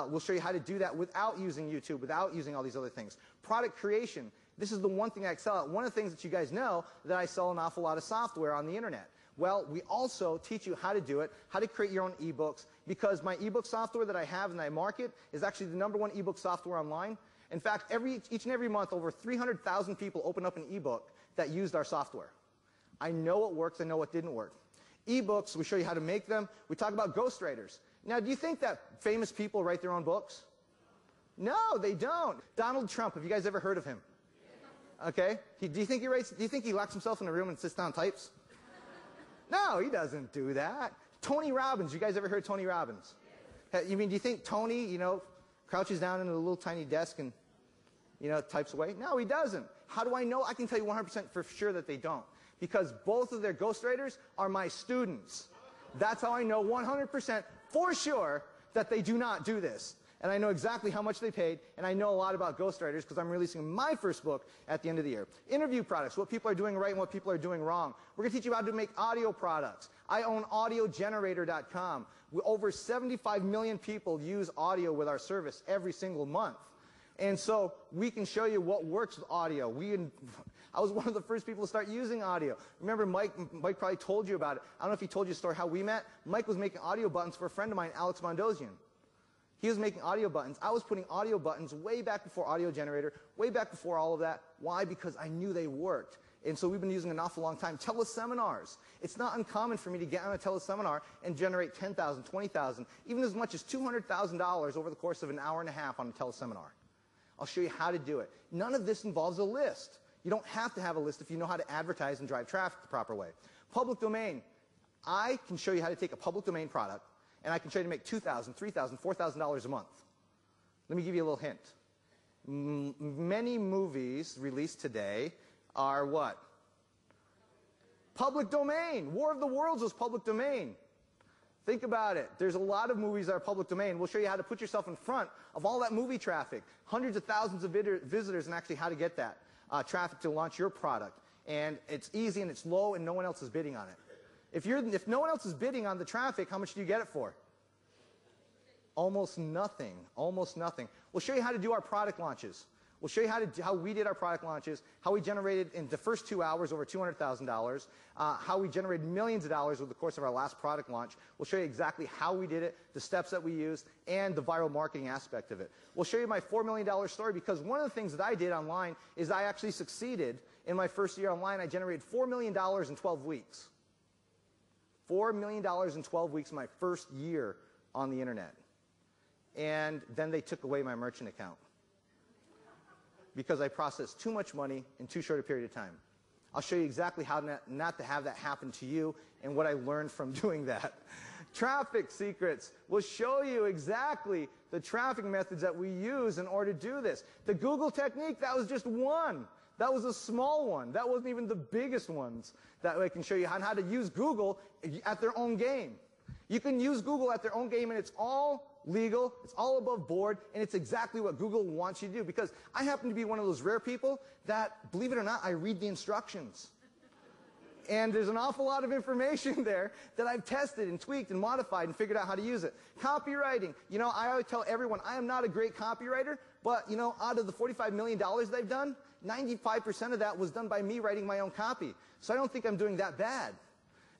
We'll show you how to do that without using YouTube, without using all these other things. Product creation. This is the one thing I excel at. One of the things that you guys know, that I sell an awful lot of software on the internet. Well, we also teach you how to do it, how to create your own ebooks, because my ebook software that I have and I market is actually the #1 ebook software online. In fact, each and every month, over 300,000 people open up an ebook that used our software. I know what works, I know what didn't work. Ebooks, we show you how to make them. We talk about ghostwriters. Now, do you think that famous people write their own books? No, they don't. Donald Trump, have you guys ever heard of him? Okay? Do you think he locks himself in a room and sits down and types? No, he doesn't do that. Tony Robbins, you guys ever heard of Tony Robbins? You mean, do you think Tony, crouches down in a little tiny desk and, types away? No, he doesn't. How do I know? I can tell you 100% for sure that they don't. Because both of their ghostwriters are my students. That's how I know 100% for sure that they do not do this. And I know exactly how much they paid, and I know a lot about ghostwriters because I'm releasing my first book at the end of the year. Interview products, what people are doing right and what people are doing wrong. We're going to teach you how to make audio products. I own audiogenerator.com. Over 75 million people use audio with our service every single month. And so we can show you what works with audio. I was one of the first people to start using audio. Remember, Mike probably told you about it. I don't know if he told you the story how we met. Mike was making audio buttons for a friend of mine, Alex Mondosian. He was making audio buttons. I was putting audio buttons way back before Audio Generator, way back before all of that. Why? Because I knew they worked. And so we've been using an awful long time. Teleseminars. It's not uncommon for me to get on a teleseminar and generate $10,000, $20,000, even as much as $200,000 over the course of an hour and a half on a teleseminar. I'll show you how to do it. None of this involves a list. You don't have to have a list if you know how to advertise and drive traffic the proper way. Public domain. I can show you how to take a public domain product, and I can show you to make $2,000, $3,000, $4,000 a month. Let me give you a little hint. Many movies released today are what? Public domain. War of the Worlds was public domain. Think about it. There's a lot of movies that are public domain. We'll show you how to put yourself in front of all that movie traffic, hundreds of thousands of visitors, and actually how to get that traffic to launch your product. And it's easy and it's low and no one else is bidding on it. If no one else is bidding on the traffic, how much do you get it for? Almost nothing. Almost nothing. We'll show you how to do our product launches. We'll show you how we did our product launches, how we generated in the first 2 hours over $200,000, how we generated millions of dollars over the course of our last product launch. We'll show you exactly how we did it, the steps that we used, and the viral marketing aspect of it. We'll show you my $4 million story because one of the things that I did online is I actually succeeded in my first year online. I generated $4 million in 12 weeks. $4 million in 12 weeks in my first year on the internet. And then they took away my merchant account because I processed too much money in too short a period of time. I'll show you exactly how not to have that happen to you and what I learned from doing that. Traffic secrets will show you exactly the traffic methods that we use in order to do this. The Google technique, that was just one. That was a small one. That wasn't even the biggest ones that I can show you on how to use Google at their own game. You can use Google at their own game, and it's all legal, it's all above board, and it's exactly what Google wants you to do. Because I happen to be one of those rare people that, believe it or not, I read the instructions. And there's an awful lot of information there that I've tested and tweaked and modified and figured out how to use it. Copywriting. I always tell everyone, I am not a great copywriter, but, out of the $45 million that I've done, 95% of that was done by me writing my own copy. So I don't think I'm doing that bad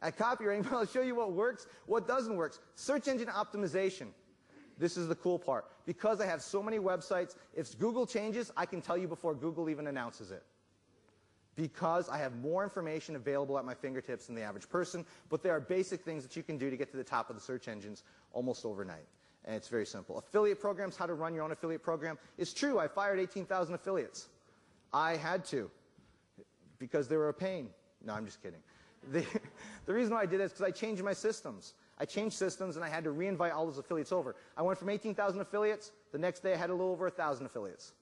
at copywriting, but I'll show you what works, what doesn't work. Search engine optimization. This is the cool part. Because I have so many websites, if Google changes, I can tell you before Google even announces it. Because I have more information available at my fingertips than the average person, but there are basic things that you can do to get to the top of the search engines almost overnight. And it's very simple. Affiliate programs, how to run your own affiliate program. It's true, I fired 18,000 affiliates. I had to, because they were a pain. No, I'm just kidding. The reason why I did it is because I changed my systems. I changed systems and I had to re-invite all those affiliates over. I went from 18,000 affiliates, the next day I had a little over 1,000 affiliates.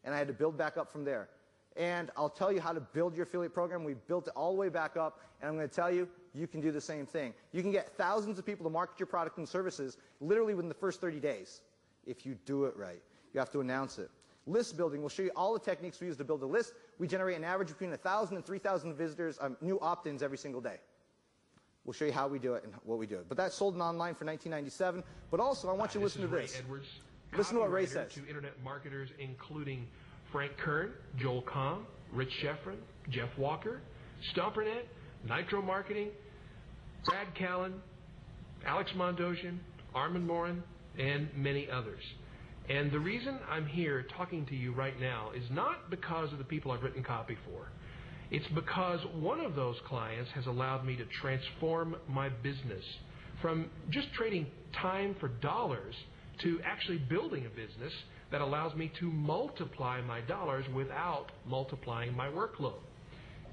And I had to build back up from there. And I'll tell you how to build your affiliate program. We built it all the way back up, and I'm going to tell you, you can do the same thing. You can get thousands of people to market your product and services literally within the first 30 days if you do it right. You have to announce it. List building, we'll show you all the techniques we use to build a list. We generate an average between 1,000 and 3,000 visitors, new opt-ins every single day. We'll show you how we do it and what we do it. But that's sold online for $19.97. But also, I want you to listen to this. Edwards, listen to what Ray says. To internet marketers, including Frank Kern, Joel Comm, Rich Sheffrin, Jeff Walker, Stompernet, Nitro Marketing, Brad Callen, Alex Mondosian, Armand Morin, and many others. And the reason I'm here talking to you right now is not because of the people I've written copy for. It's because one of those clients has allowed me to transform my business from just trading time for dollars to actually building a business that allows me to multiply my dollars without multiplying my workload.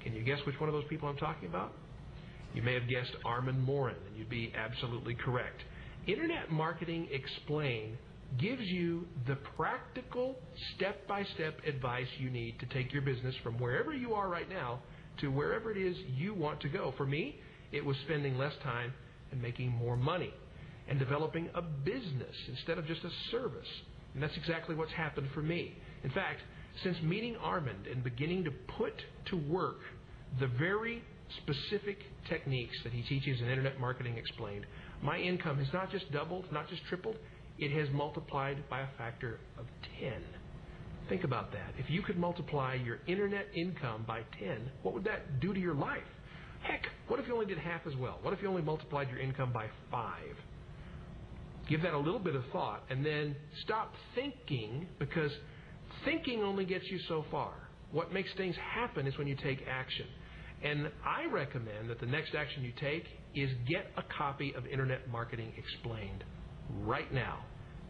Can you guess which one of those people I'm talking about? You may have guessed Armand Morin, and you'd be absolutely correct. Internet Marketing Explained gives you the practical, step-by-step advice you need to take your business from wherever you are right now to wherever it is you want to go. For me, it was spending less time and making more money and developing a business instead of just a service. And that's exactly what's happened for me. In fact, since meeting Armand and beginning to put to work the very specific techniques that he teaches in Internet Marketing Explained, my income has not just doubled, not just tripled, it has multiplied by a factor of 10. Think about that. If you could multiply your internet income by 10, what would that do to your life? Heck, what if you only did half as well? What if you only multiplied your income by 5? Give that a little bit of thought, and then stop thinking, because thinking only gets you so far. What makes things happen is when you take action. And I recommend that the next action you take is get a copy of Internet Marketing Explained right now.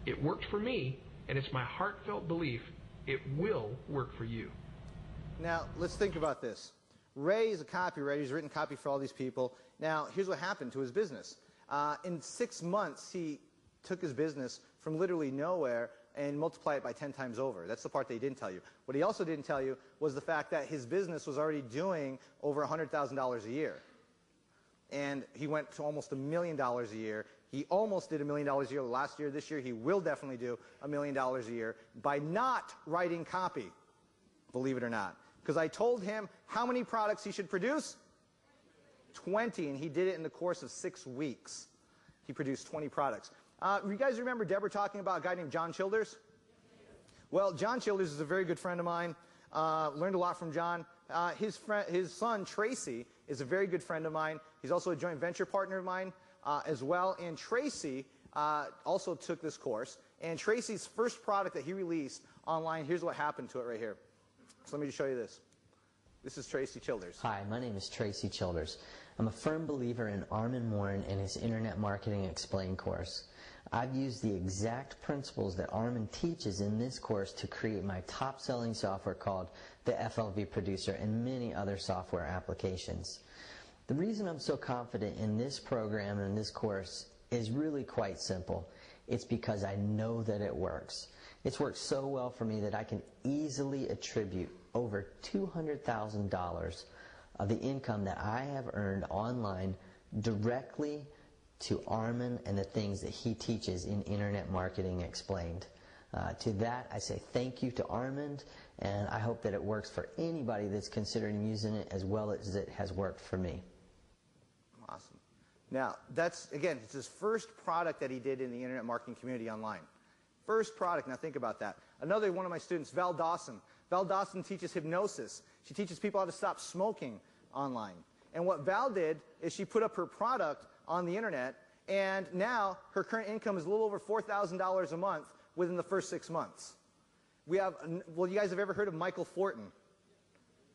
It worked for me, and it's my heartfelt belief it will work for you. Now, let's think about this. Ray is a copywriter. He's written copy for all these people. Now, here's what happened to his business. In 6 months, he took his business from literally nowhere and multiplied it by 10 times over. That's the part that he didn't tell you. What he also didn't tell you was the fact that his business was already doing over $100,000 a year. And he went to almost $1 million a year. He almost did $1 million a year last year. This year, he will definitely do $1 million a year by not writing copy, believe it or not. Because I told him how many products he should produce? 20, and he did it in the course of 6 weeks. He produced 20 products. You guys remember Deborah talking about a guy named John Childers? Well, John Childers is a very good friend of mine. Learned a lot from John. His son, Tracy, is a very good friend of mine. He's also a joint venture partner of mine as well. And Tracy also took this course. And Tracy's first product that he released online, here's what happened to it right here. So let me just show you this. This is Tracy Childers. Hi, my name is Tracy Childers. I'm a firm believer in Armand Morin and his Internet Marketing Explained course. I've used the exact principles that Armand teaches in this course to create my top-selling software called the FLV Producer and many other software applications. The reason I'm so confident in this program and this course is really quite simple. It's because I know that it works. It's worked so well for me that I can easily attribute over $200,000 of the income that I have earned online directly to Armand and the things that he teaches in Internet Marketing Explained. To that, I say thank you to Armand, and I hope that it works for anybody that's considering using it as well as it has worked for me. Awesome. Now, that's, again, it's his first product that he did in the Internet marketing community online. First product. Now, think about that. Another one of my students, Val Dawson. Val Dawson teaches hypnosis. She teaches people how to stop smoking online. And what Val did is she put up her product on the internet, And now her current income is a little over $4,000 a month within the first 6 months. We have, well, you guys have ever heard of Michael Fortin?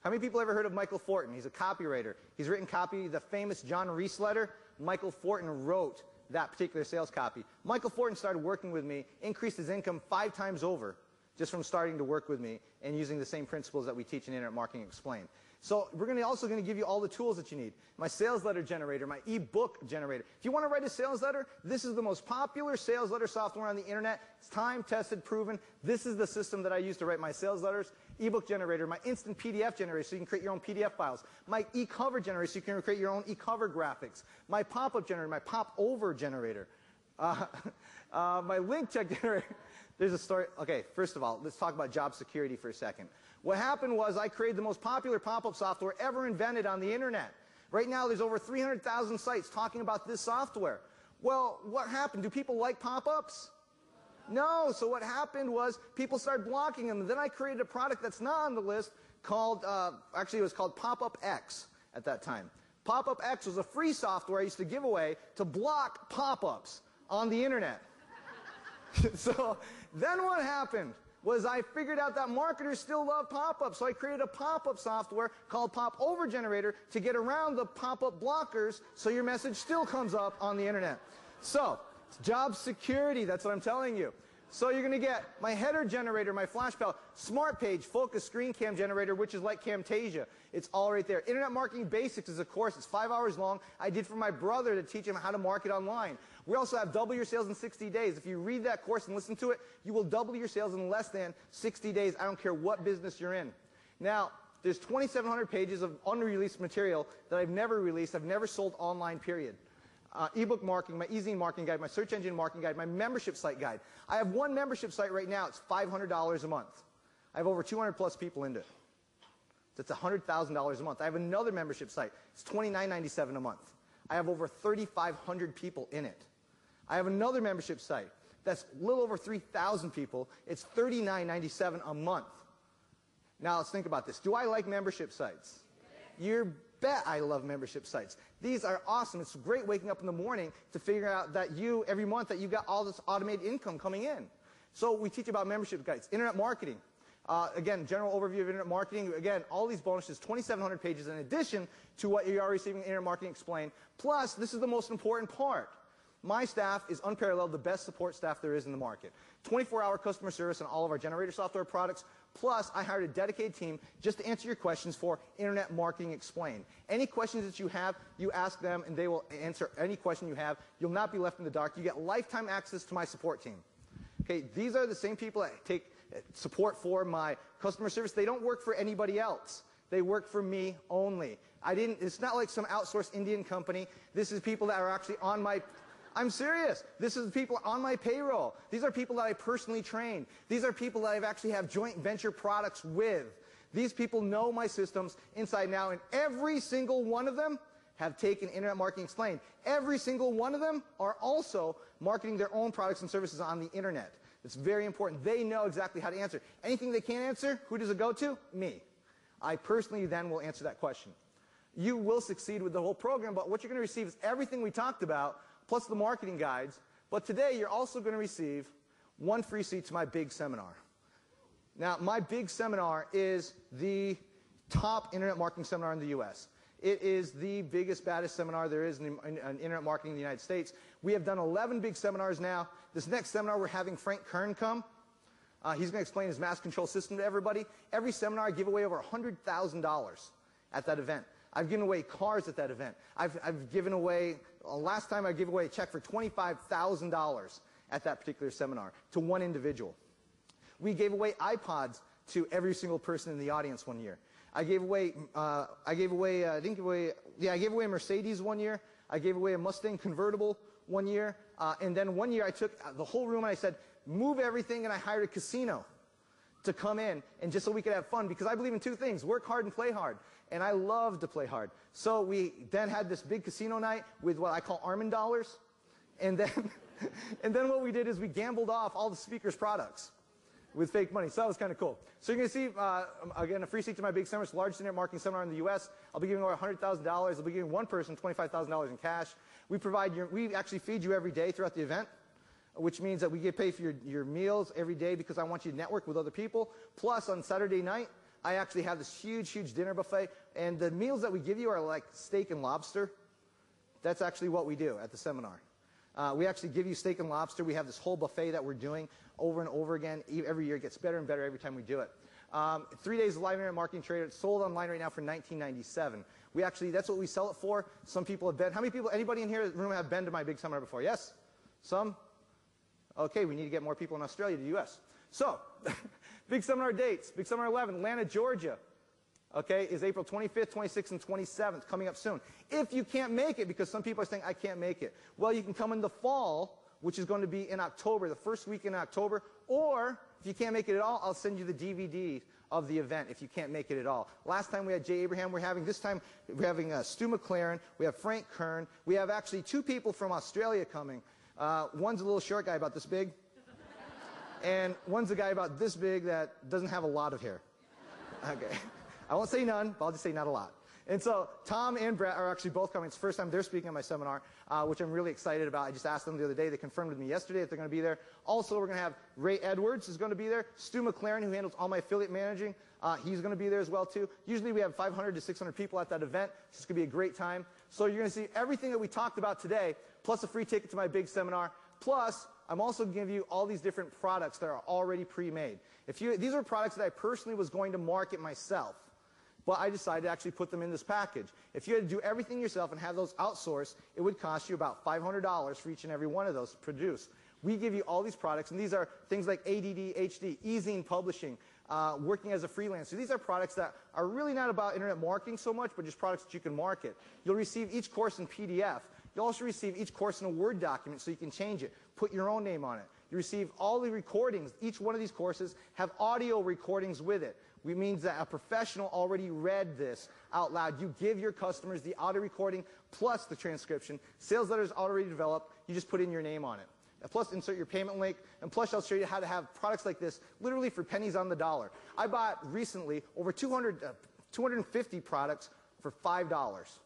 How many people ever heard of Michael Fortin? He's a copywriter. He's written copy, the famous John Reese letter. Michael Fortin wrote that particular sales copy. Michael Fortin started working with me, increased his income 5 times over just from starting to work with me and using the same principles that we teach in Internet Marketing Explained. So we're also going to give you all the tools that you need. My sales letter generator, my ebook generator. If you want to write a sales letter, this is the most popular sales letter software on the internet. It's time tested, proven. This is the system that I use to write my sales letters. Ebook generator, my instant PDF generator so you can create your own PDF files. My e-cover generator so you can create your own e-cover graphics. My pop-up generator, my pop-over generator. My link check generator. There's a story. Okay, first of all, let's talk about job security for a second. What happened was I created the most popular pop-up software ever invented on the internet. Right now, there's over 300,000 sites talking about this software. Well, what happened? Do people like pop-ups? No. So what happened was people started blocking them. And then I created a product that's not on the list called, actually it was called Pop-Up X at that time. Pop-Up X was a free software I used to give away to block pop-ups on the internet. So then what happened was I figured out that marketers still love pop-ups. So I created a pop-up software called Pop-Over Generator to get around the pop-up blockers so your message still comes up on the internet. So it's job security, that's what I'm telling you. So you're going to get my header generator, my flash pal, smart page, focus, screen cam generator, which is like Camtasia. It's all right there. Internet Marketing Basics is a course. It's 5 hours long. I did for my brother to teach him how to market online. We also have Double Your Sales in 60 Days. If you read that course and listen to it, you will double your sales in less than 60 days. I don't care what business you're in. Now, there's 2,700 pages of unreleased material that I've never released. I've never sold online, period. Ebook marketing, my easy marketing guide, my search engine marketing guide, my membership site guide. I have one membership site right now. It's $500 a month. I have over 200 plus people into it. That's $100,000 a month. I have another membership site. It's $29.97 a month. I have over 3,500 people in it. I have another membership site that's a little over 3,000 people. It's $39.97 a month. Now let's think about this. Do I like membership sites? You bet I love membership sites. These are awesome. It's great waking up in the morning to figure out that every month that you got all this automated income coming in. So we teach about membership guides, internet marketing. Again, general overview of internet marketing. Again, all these bonuses, 2,700 pages in addition to what you are receiving in Internet Marketing Explained. Plus, this is the most important part. My staff is unparalleled, the best support staff there is in the market. 24-hour customer service on all of our generator software products. Plus, I hired a dedicated team just to answer your questions for Internet Marketing Explained. Any questions that you have, you ask them, and they will answer any question you have. You'll not be left in the dark. You get lifetime access to my support team. Okay, these are the same people that take support for my customer service. They don't work for anybody else. They work for me only. It's not like some outsourced Indian company. This is people that are actually on my... I'm serious. This is people on my payroll. These are people that I personally train. These are people that I've actually have joint venture products with. These people know my systems inside and out, and every single one of them have taken Internet Marketing Explained. Every single one of them are also marketing their own products and services on the internet. It's very important. They know exactly how to answer. Anything they can't answer, who does it go to? Me. I personally then will answer that question. You will succeed with the whole program, but what you're going to receive is everything we talked about, plus the marketing guides. But today, you're also going to receive one free seat to my big seminar. Now, my big seminar is the top internet marketing seminar in the U.S. It is the biggest, baddest seminar there is in internet marketing in the United States. We have done 11 big seminars now. This next seminar, we're having Frank Kern come. He's going to explain his mass control system to everybody. Every seminar, I give away over $100,000 at that event. I've given away cars at that event. I've given away, last time I gave away a check for $25,000 at that particular seminar to one individual. We gave away iPods to every single person in the audience one year. I gave away a Mercedes one year. I gave away a Mustang convertible one year. And then one year I took the whole room and I said, move everything, and I hired a casino to come in, and just so we could have fun, because I believe in two things: work hard and play hard. And I love to play hard. So we then had this big casino night with what I call Armand dollars. And then, and then what we did is we gambled off all the speakers' products. with fake money. So that was kind of cool. So you're going to see, again, a free seat to my big seminar. It's the largest internet marketing seminar in the U.S. I'll be giving away $100,000. I'll be giving one person $25,000 in cash. We actually feed you every day throughout the event, which means that we get paid for your meals every day because I want you to network with other people. Plus, on Saturday night, I actually have this huge, huge dinner buffet. And the meals that we give you are like steak and lobster. That's actually what we do at the seminar. We actually give you steak and lobster. We have this whole buffet that we're doing over and over again. Every year it gets better and better every time we do it. 3 days of live internet marketing trade. It's sold online right now for $19.97. That's what we sell it for. Some people have been. How many people, anybody in here in the room have been to my big seminar before? Yes? Some? Okay, we need to get more people in Australia to the U.S. So, big seminar dates. Big seminar 11, Atlanta, Georgia. Okay, is April 25th, 26th, and 27th, coming up soon. If you can't make it, because some people are saying, I can't make it, well, you can come in the fall, which is going to be in October, the first week in October, or if you can't make it at all, I'll send you the DVD of the event if you can't make it at all. Last time we had Jay Abraham. This time we're having Stu McLaren. We have Frank Kern. We have actually 2 people from Australia coming. One's a little short guy about this big, and one's a guy about this big that doesn't have a lot of hair. Okay. I won't say none, but I'll just say not a lot. And so Tom and Brett are actually both coming. It's the first time they're speaking at my seminar, which I'm really excited about. I just asked them the other day. They confirmed with me yesterday that they're going to be there. Also, we're going to have Ray Edwards is going to be there. Stu McLaren, who handles all my affiliate managing, he's going to be there as well, too. Usually we have 500 to 600 people at that event. It's just going to be a great time. So you're going to see everything that we talked about today, plus a free ticket to my big seminar, plus I'm also going to give you all these different products that are already pre-made. These are products that I personally was going to market myself. But I decided to actually put them in this package. If you had to do everything yourself and have those outsourced, it would cost you about $500 for each and every one of those to produce. We give you all these products, and these are things like ADD, HD, e-zine publishing, working as a freelancer. These are products that are really not about internet marketing so much, but just products that you can market. You'll receive each course in PDF. You'll also receive each course in a Word document so you can change it, put your own name on it. You receive all the recordings. Each one of these courses have audio recordings with it. Which means that a professional already read this out loud. You give your customers the audio recording plus the transcription. Sales letters already developed. You just put in your name on it. Plus, insert your payment link. And plus, I'll show you how to have products like this literally for pennies on the dollar. I bought recently over 250 products for $5.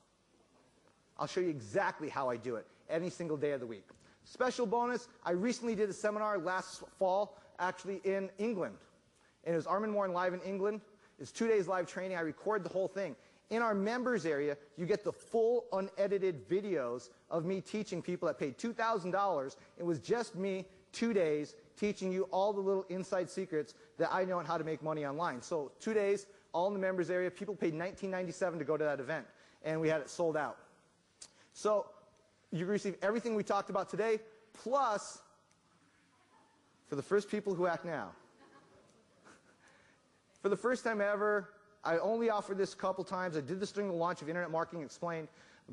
I'll show you exactly how I do it any single day of the week. Special bonus, I recently did a seminar last fall, actually in England. And it was Armand Morin live in England. It's 2 days live training. I record the whole thing. In our members area, you get the full unedited videos of me teaching people that paid $2,000. It was just me, 2 days, teaching you all the little inside secrets that I know on how to make money online. So 2 days, all in the members area. People paid $19.97 to go to that event. And we had it sold out. So you receive everything we talked about today, plus, for the first people who act now, for the first time ever, I only offered this a couple times. I did this during the launch of Internet Marketing Explained,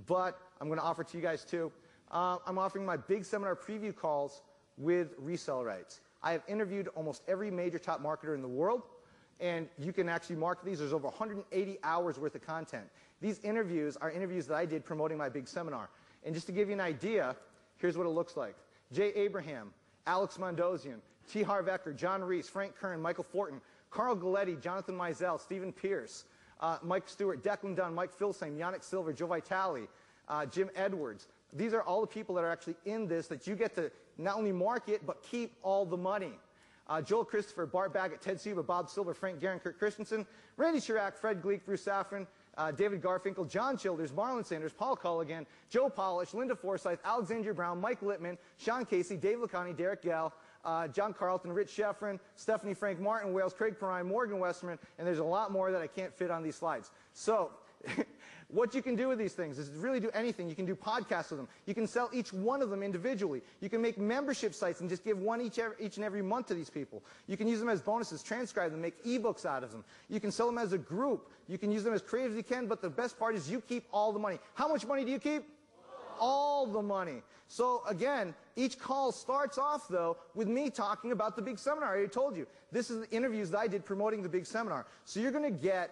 but I'm going to offer it to you guys too. I'm offering my big seminar preview calls with resell rights. I have interviewed almost every major top marketer in the world, and you can actually market these. There's over 180 hours worth of content. These interviews are interviews that I did promoting my big seminar. And just to give you an idea, here's what it looks like. Jay Abraham, Alex Mondosian, T. Harv Eker, John Reese, Frank Kern, Michael Fortin, Carl Galletti, Jonathan Mizell, Stephen Pierce, Mike Stewart, Declan Dunn, Mike Filsheim, Yannick Silver, Joe Vitale, Jim Edwards. These are all the people that are actually in this that you get to not only market, but keep all the money. Joel Christopher, Bart Baggett, Ted Seba, Bob Silver, Frank Guerin, Kurt Christensen, Randy Chirac, Fred Gleek, Bruce Safran, David Garfinkel, John Childers, Marlon Sanders, Paul Culligan, Joe Polish, Linda Forsythe, Alexandria Brown, Mike Littman, Sean Casey, Dave Lacani, Derek Gell, John Carlton, Rich Sheffrin, Stephanie Frank, Martin Wales, Craig Perrine, Morgan Westerman, and there's a lot more that I can't fit on these slides. So what you can do with these things is really do anything. You can do podcasts with them. You can sell each one of them individually. You can make membership sites and just give one each and every month to these people. You can use them as bonuses, transcribe them, make ebooks out of them. You can sell them as a group. You can use them as creative as you can, but the best part is you keep all the money. How much money do you keep? All the money. So again, each call starts off, though, with me talking about the big seminar. I already told you. This is the interviews that I did promoting the big seminar. So you're going to get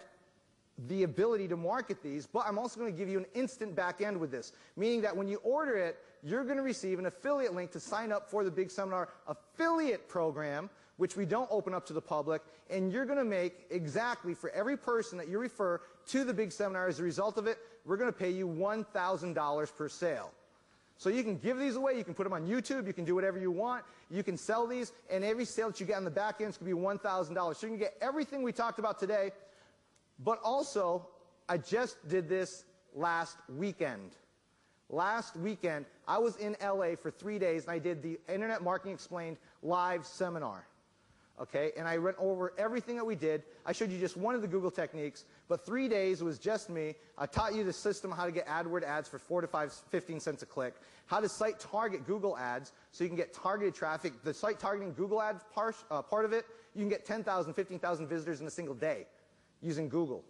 the ability to market these, but I'm also going to give you an instant back end with this, meaning that when you order it, you're going to receive an affiliate link to sign up for the Big Seminar affiliate program, which we don't open up to the public, and you're going to make exactly for every person that you refer to the Big Seminar. As a result of it, we're going to pay you $1,000 per sale. So you can give these away, you can put them on YouTube, you can do whatever you want, you can sell these, and every sale that you get on the back end is going to be $1,000. So you can get everything we talked about today, but also, I just did this last weekend. Last weekend, I was in LA for 3 days, and I did the Internet Marketing Explained live seminar. Okay, and I went over everything that we did. I showed you just one of the Google techniques, but 3 days it was just me. I taught you the system, how to get AdWord ads for 4 to 15 cents a click, how to site target Google ads so you can get targeted traffic. The site targeting Google ads part of it, you can get 10,000, 15,000 visitors in a single day using Google.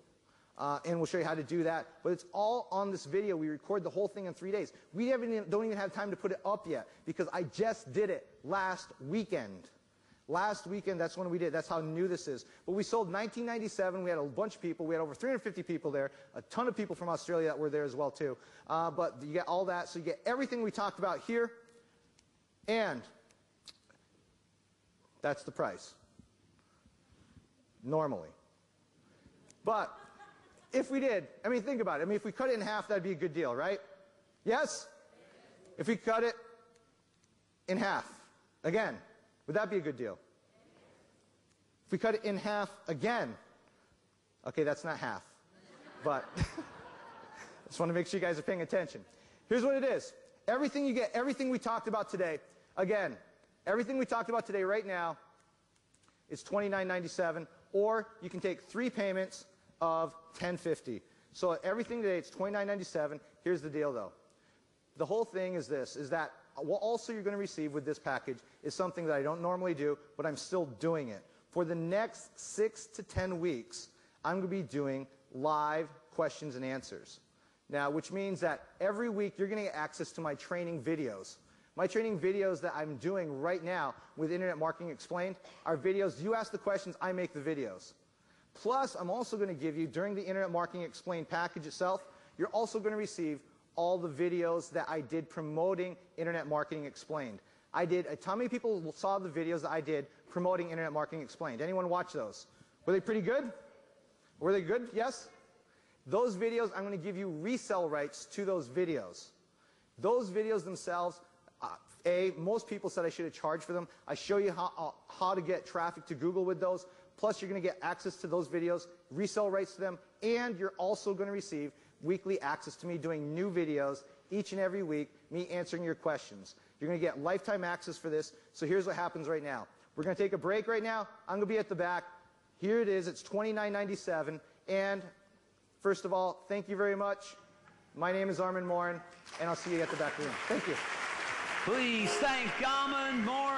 And we'll show you how to do that. But it's all on this video. We record the whole thing in 3 days. We don't even have time to put it up yet because I just did it last weekend. Last weekend, that's when we did. That's how new this is. But we sold 1997. We had a bunch of people. We had over 350 people there. A ton of people from Australia that were there as well, too. But you get all that. So you get everything we talked about here. And that's the price. Normally. But if we did, I mean, think about it. I mean, if we cut it in half, that'd be a good deal, right? Yes? If we cut it in half, again, would that be a good deal? If we cut it in half again, okay, that's not half, but I just want to make sure you guys are paying attention. Here's what it is. Everything you get, everything we talked about today, again, everything we talked about today right now is $29.97, or you can take 3 payments of $10.50. So everything today, it's $29.97. Here's the deal, though. The whole thing is this, is that what also you're going to receive with this package is something that I don't normally do, but I'm still doing it. For the next 6 to 10 weeks, I'm going to be doing live questions and answers. Now, which means that every week you're going to get access to my training videos. My training videos that I'm doing right now with Internet Marketing Explained are videos, you ask the questions, I make the videos. Plus, I'm also going to give you, during the Internet Marketing Explained package itself, you're also going to receive all the videos that I did promoting Internet Marketing Explained. How many people saw the videos that I did promoting Internet Marketing Explained? Anyone watch those? Were they pretty good? Were they good? Yes? Those videos, I'm going to give you resell rights to those videos. Those videos themselves, most people said I should have charged for them. I show you how to get traffic to Google with those. Plus, you're going to get access to those videos, resell rights to them, and you're also going to receive weekly access to me doing new videos each and every week, me answering your questions. You're going to get lifetime access for this. So here's what happens right now. We're going to take a break right now. I'm going to be at the back. Here it is. It's $29.97. And first of all, thank you very much. My name is Armand Morin, and I'll see you at the back room. Thank you. Please thank Armand Morin.